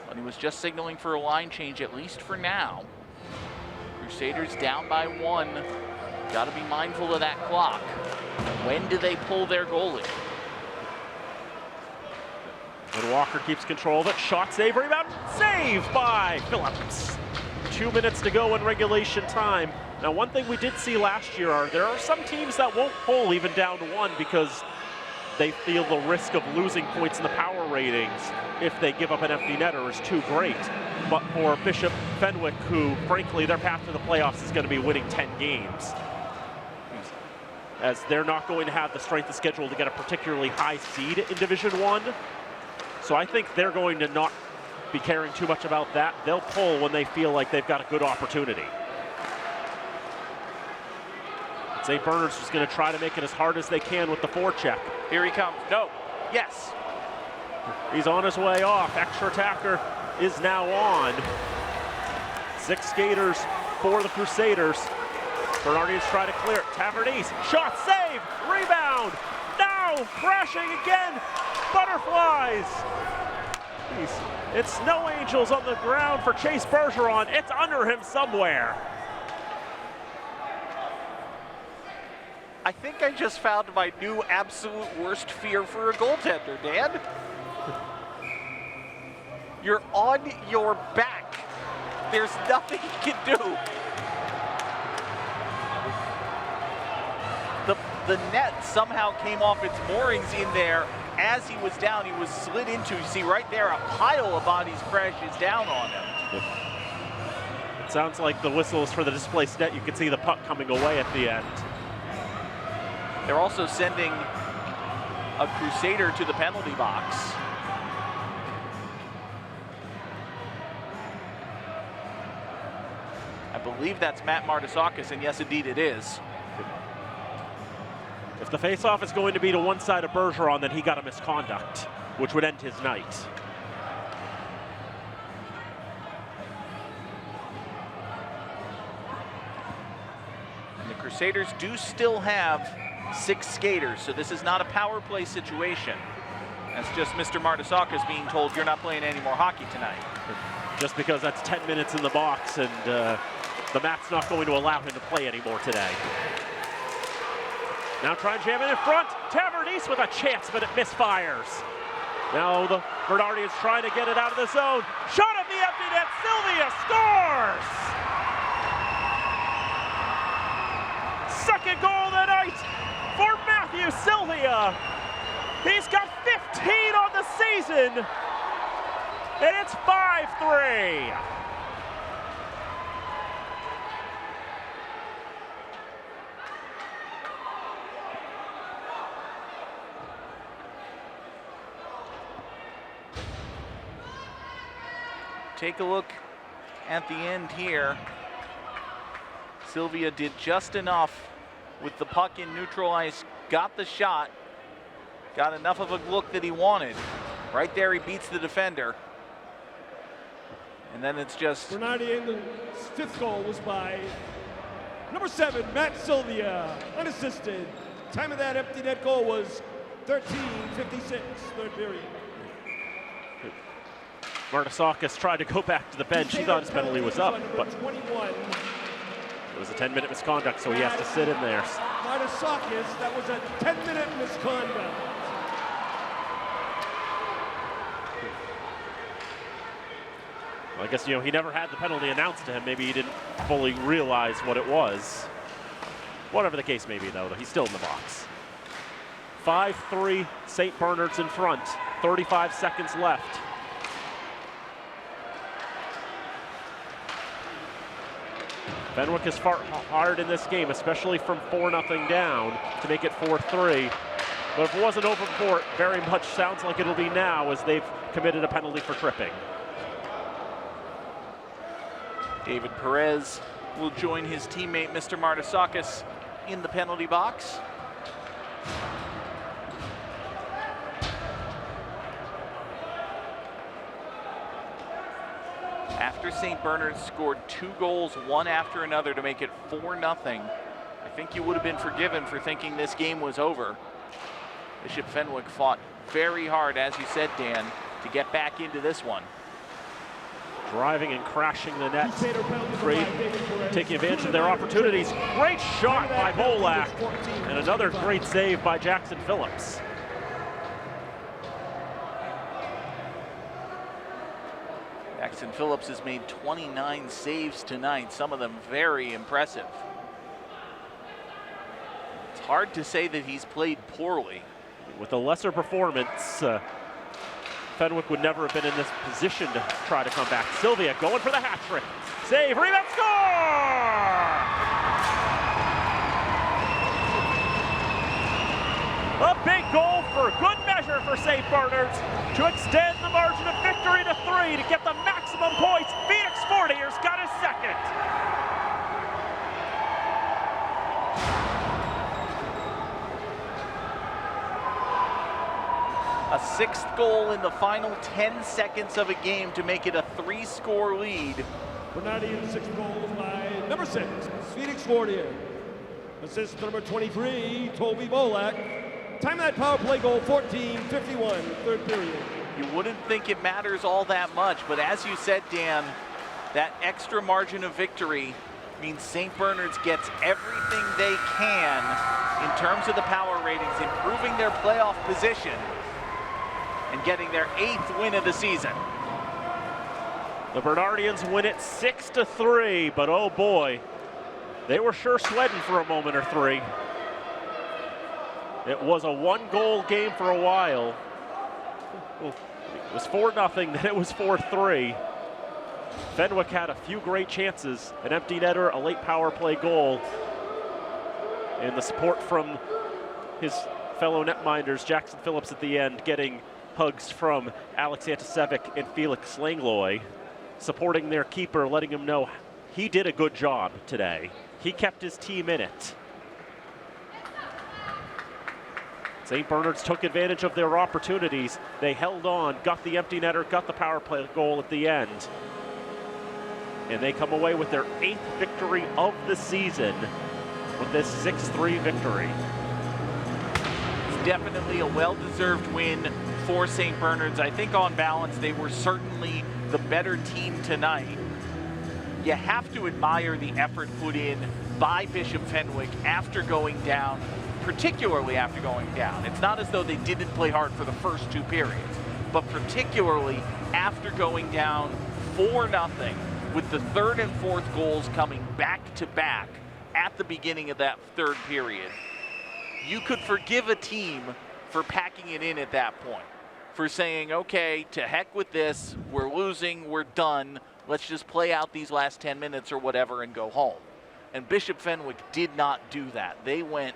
A: but he was just signaling for a line change, at least for now. Crusaders down by 1. Got to be mindful of that clock. When do they pull their goalie?
B: And Walker keeps control of it. Shot, save, rebound, save by Phillips. 2 minutes to go in regulation time. Now, one thing we did see last year there are some teams that won't pull even down to 1 because they feel the risk of losing points in the power ratings if they give up an empty netter is too great. But for Bishop Fenwick, who, frankly, their path to the playoffs is going to be winning 10 games, as they're not going to have the strength of schedule to get a particularly high seed in Division I. So I think they're going to not be caring too much about that. They'll pull when they feel like they've got a good opportunity. St. Bernard's is going to try to make it as hard as they can with the forecheck.
A: Here he comes. No. Yes.
B: He's on his way off. Extra attacker is now on. 6 skaters for the Crusaders. Bernardians try to clear it. Tavernese, shot, save, rebound. Now crashing again. Butterflies. Jeez. It's Snow Angels on the ground for Chase Bergeron. It's under him somewhere.
A: I think I just found my new absolute worst fear for a goaltender, Dan. You're on your back. There's nothing you can do. The net somehow came off its moorings in there as he was down. He was slid into, you see right there, a pile of bodies crashes down on him.
B: It sounds like the whistle is for the displaced net. You can see the puck coming away at the end.
A: They're also sending a Crusader to the penalty box. I believe that's Matt Martisakis, and yes, indeed it is.
B: If the faceoff is going to be to one side of Bergeron, then he got a misconduct, which would end his night.
A: And the Crusaders do still have 6 skaters, so this is not a power play situation. That's just Mr. Martisakis being told, you're not playing any more hockey tonight.
B: Just because that's 10 minutes in the box and the map's not going to allow him to play anymore today. Now try and jam it in front. Tavernese with a chance, but it misfires. Now the Bernardians trying to get it out of the zone. Shot at the empty net. Sylvia scores! Second goal of the night for Matthew Sylvia. He's got 15 on the season, and it's 5-3.
A: take a look at the end here. Sylvia did just enough with the puck in neutral ice, got the shot, got enough of a look that he wanted. Right there, he beats the defender. And then it's just...
C: Bernardi, and the fifth goal was by number 7, Matt Sylvia, unassisted. Time of that empty net goal was 13:56, third period.
B: Martasakis tried to go back to the bench. He thought his penalty was up, but
C: 21.
B: it was a 10-minute misconduct, so he has to sit in there.
C: Martasakis, that was a 10-minute misconduct.
B: Well, I guess, he never had the penalty announced to him. Maybe he didn't fully realize what it was. Whatever the case may be, though, he's still in the box. 5-3, St. Bernard's in front. 35 seconds left. Fenwick has fought hard in this game, especially from 4-0 down to make it 4-3. But if it wasn't over before, it very much sounds like it'll be now, as they've committed a penalty for tripping.
A: David Perez will join his teammate, Mr. Martasakis, in the penalty box. After St. Bernard's scored 2 goals, one after another, to make it 4-0, I think you would have been forgiven for thinking this game was over. Bishop Fenwick fought very hard, as you said, Dan, to get back into this one.
B: Driving and crashing the net. Great, taking advantage of their opportunities. Great shot by Bolak, and another great save by Jackson Phillips.
A: Jackson Phillips has made 29 saves tonight, some of them very impressive. It's hard to say that he's played poorly.
B: With a lesser performance, Fenwick would never have been in this position to try to come back. Sylvia going for the hat trick. Save, rebound, score! A big goal for good measure for St. Bernard's to extend the margin of victory to 3 to get the maximum points. Phoenix Fortier's got his second.
A: A 6th goal in the final 10 seconds of a game to make it a 3-score lead.
C: Bernardi, and the 6th goal was by number 6, Phoenix Fortier. Assist number 23, Toby Bolak. Time of that power play goal, 14:51, third period.
A: You wouldn't think it matters all that much, but as you said, Dan, that extra margin of victory means St. Bernard's gets everything they can in terms of the power ratings, improving their playoff position, and getting their 8th win of the season.
B: The Bernardians win it 6-3, but oh boy, they were sure sweating for a moment or 3. It was a 1-goal game for a while. It was 4-0, then it was 4-3. Fenwick had a few great chances, an empty netter, a late power play goal, and the support from his fellow netminders, Jackson Phillips at the end, getting hugs from Alex Antisevic and Felix Langlois, supporting their keeper, letting him know he did a good job today. He kept his team in it. St. Bernard's took advantage of their opportunities. They held on, got the empty netter, got the power play goal at the end. And they come away with their 8th victory of the season with this 6-3 victory.
A: It's definitely a well-deserved win for St. Bernard's. I think on balance, they were certainly the better team tonight. You have to admire the effort put in by Bishop Fenwick after going down, particularly after going down. It's not as though they didn't play hard for the first 2 periods, but particularly after going down 4-0, with the 3rd and 4th goals coming back to back at the beginning of that 3rd period. You could forgive a team for packing it in at that point, for saying, okay, to heck with this, we're losing, we're done, let's just play out these last 10 minutes or whatever and go home. And Bishop Fenwick did not do that. They went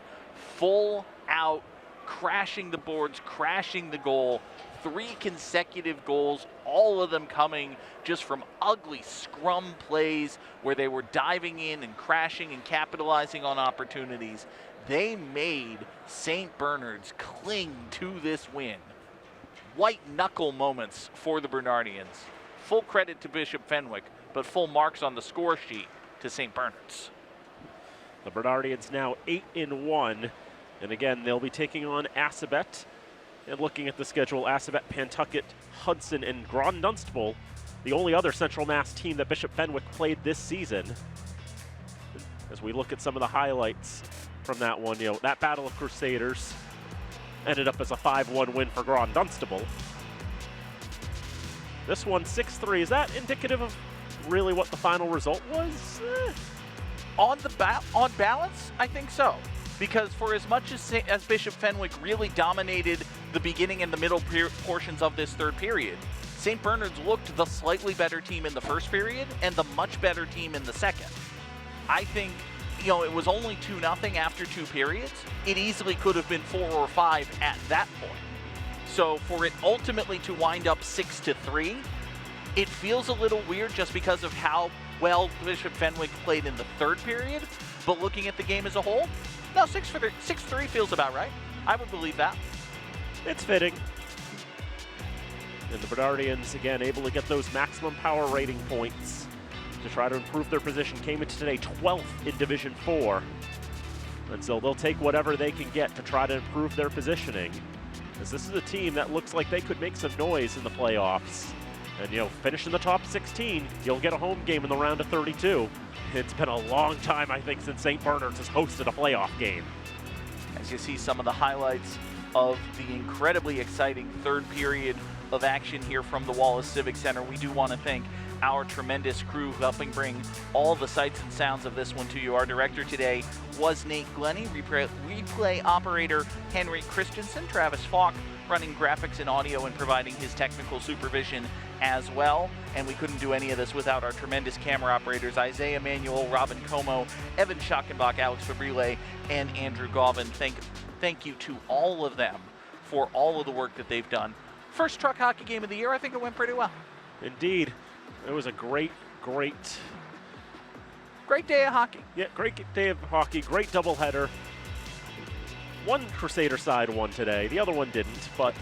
A: full out, crashing the boards, crashing the goal, 3 consecutive goals all of them coming just from ugly scrum plays where they were diving in and crashing and capitalizing on opportunities. They made St. Bernard's cling to this win. White knuckle moments for the Bernardians. Full credit to Bishop Fenwick, but full marks on the score sheet to St. Bernard's.
B: The Bernardians now 8-1, and again, they'll be taking on Assabet. And looking at the schedule, Assabet, Pawtucket, Hudson, and Grand Dunstable, the only other Central Mass team that Bishop Fenwick played this season. As we look at some of the highlights from that one, that Battle of Crusaders ended up as a 5-1 win for Grand Dunstable. This one, 6-3. Is that indicative of really what the final result was?
A: On balance, I think so. Because for as much as Bishop Fenwick really dominated the beginning and the middle portions of this third period, St. Bernard's looked the slightly better team in the first period and the much better team in the second. I think, it was only 2-0 after 2 periods. It easily could have been 4 or 5 at that point. So for it ultimately to wind up 6-3, it feels a little weird just because of how well Bishop Fenwick played in the third period. But looking at the game as a whole, no, 6-3 feels about right. I would believe that.
B: It's fitting. And the Bernardians, again, able to get those maximum power rating points to try to improve their position. Came into today 12th in Division 4. And so they'll take whatever they can get to try to improve their positioning. As this is a team that looks like they could make some noise in the playoffs. And, finish in the top 16, you'll get a home game in the round of 32. It's been a long time, I think, since St. Bernard's has hosted a playoff game.
A: As you see some of the highlights of the incredibly exciting third period of action here from the Wallace Civic Center, we do want to thank our tremendous crew helping bring all the sights and sounds of this one to you. Our director today was Nate Glennie, replay operator Henry Christensen, Travis Falk running graphics and audio and providing his technical supervision as well. And we couldn't do any of this without our tremendous camera operators, Isaiah Manuel, Robin Como, Evan Schockenbach, Alex Fabrile, and Andrew Gauvin. Thank you to all of them for all of the work that they've done. First truck hockey game of the year, I think it went pretty well.
B: Indeed. It was a great
A: day of hockey.
B: Yeah, great day of hockey, great doubleheader. One Crusader side won today, the other one didn't, but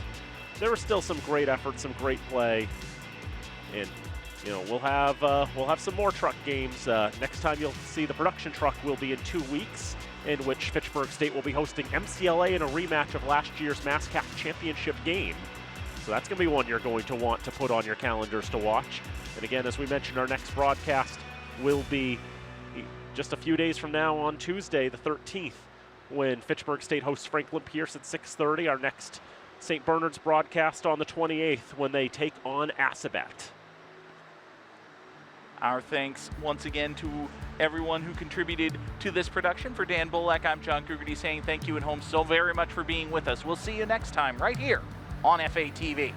B: there were still some great efforts, some great play. And we'll have some more truck games. Next time you'll see the production truck will be in 2 weeks, in which Fitchburg State will be hosting MCLA in a rematch of last year's MassCap championship game. So that's going to be one you're going to want to put on your calendars to watch. And again, as we mentioned, our next broadcast will be just a few days from now on Tuesday, the 13th, when Fitchburg State hosts Franklin Pierce at 6:30. Our next St. Bernard's broadcast on the 28th when they take on Assabet.
A: Our thanks once again to everyone who contributed to this production. For Dan Bullock, I'm John Krugerty saying thank you at home so very much for being with us. We'll see you next time right here on FATV.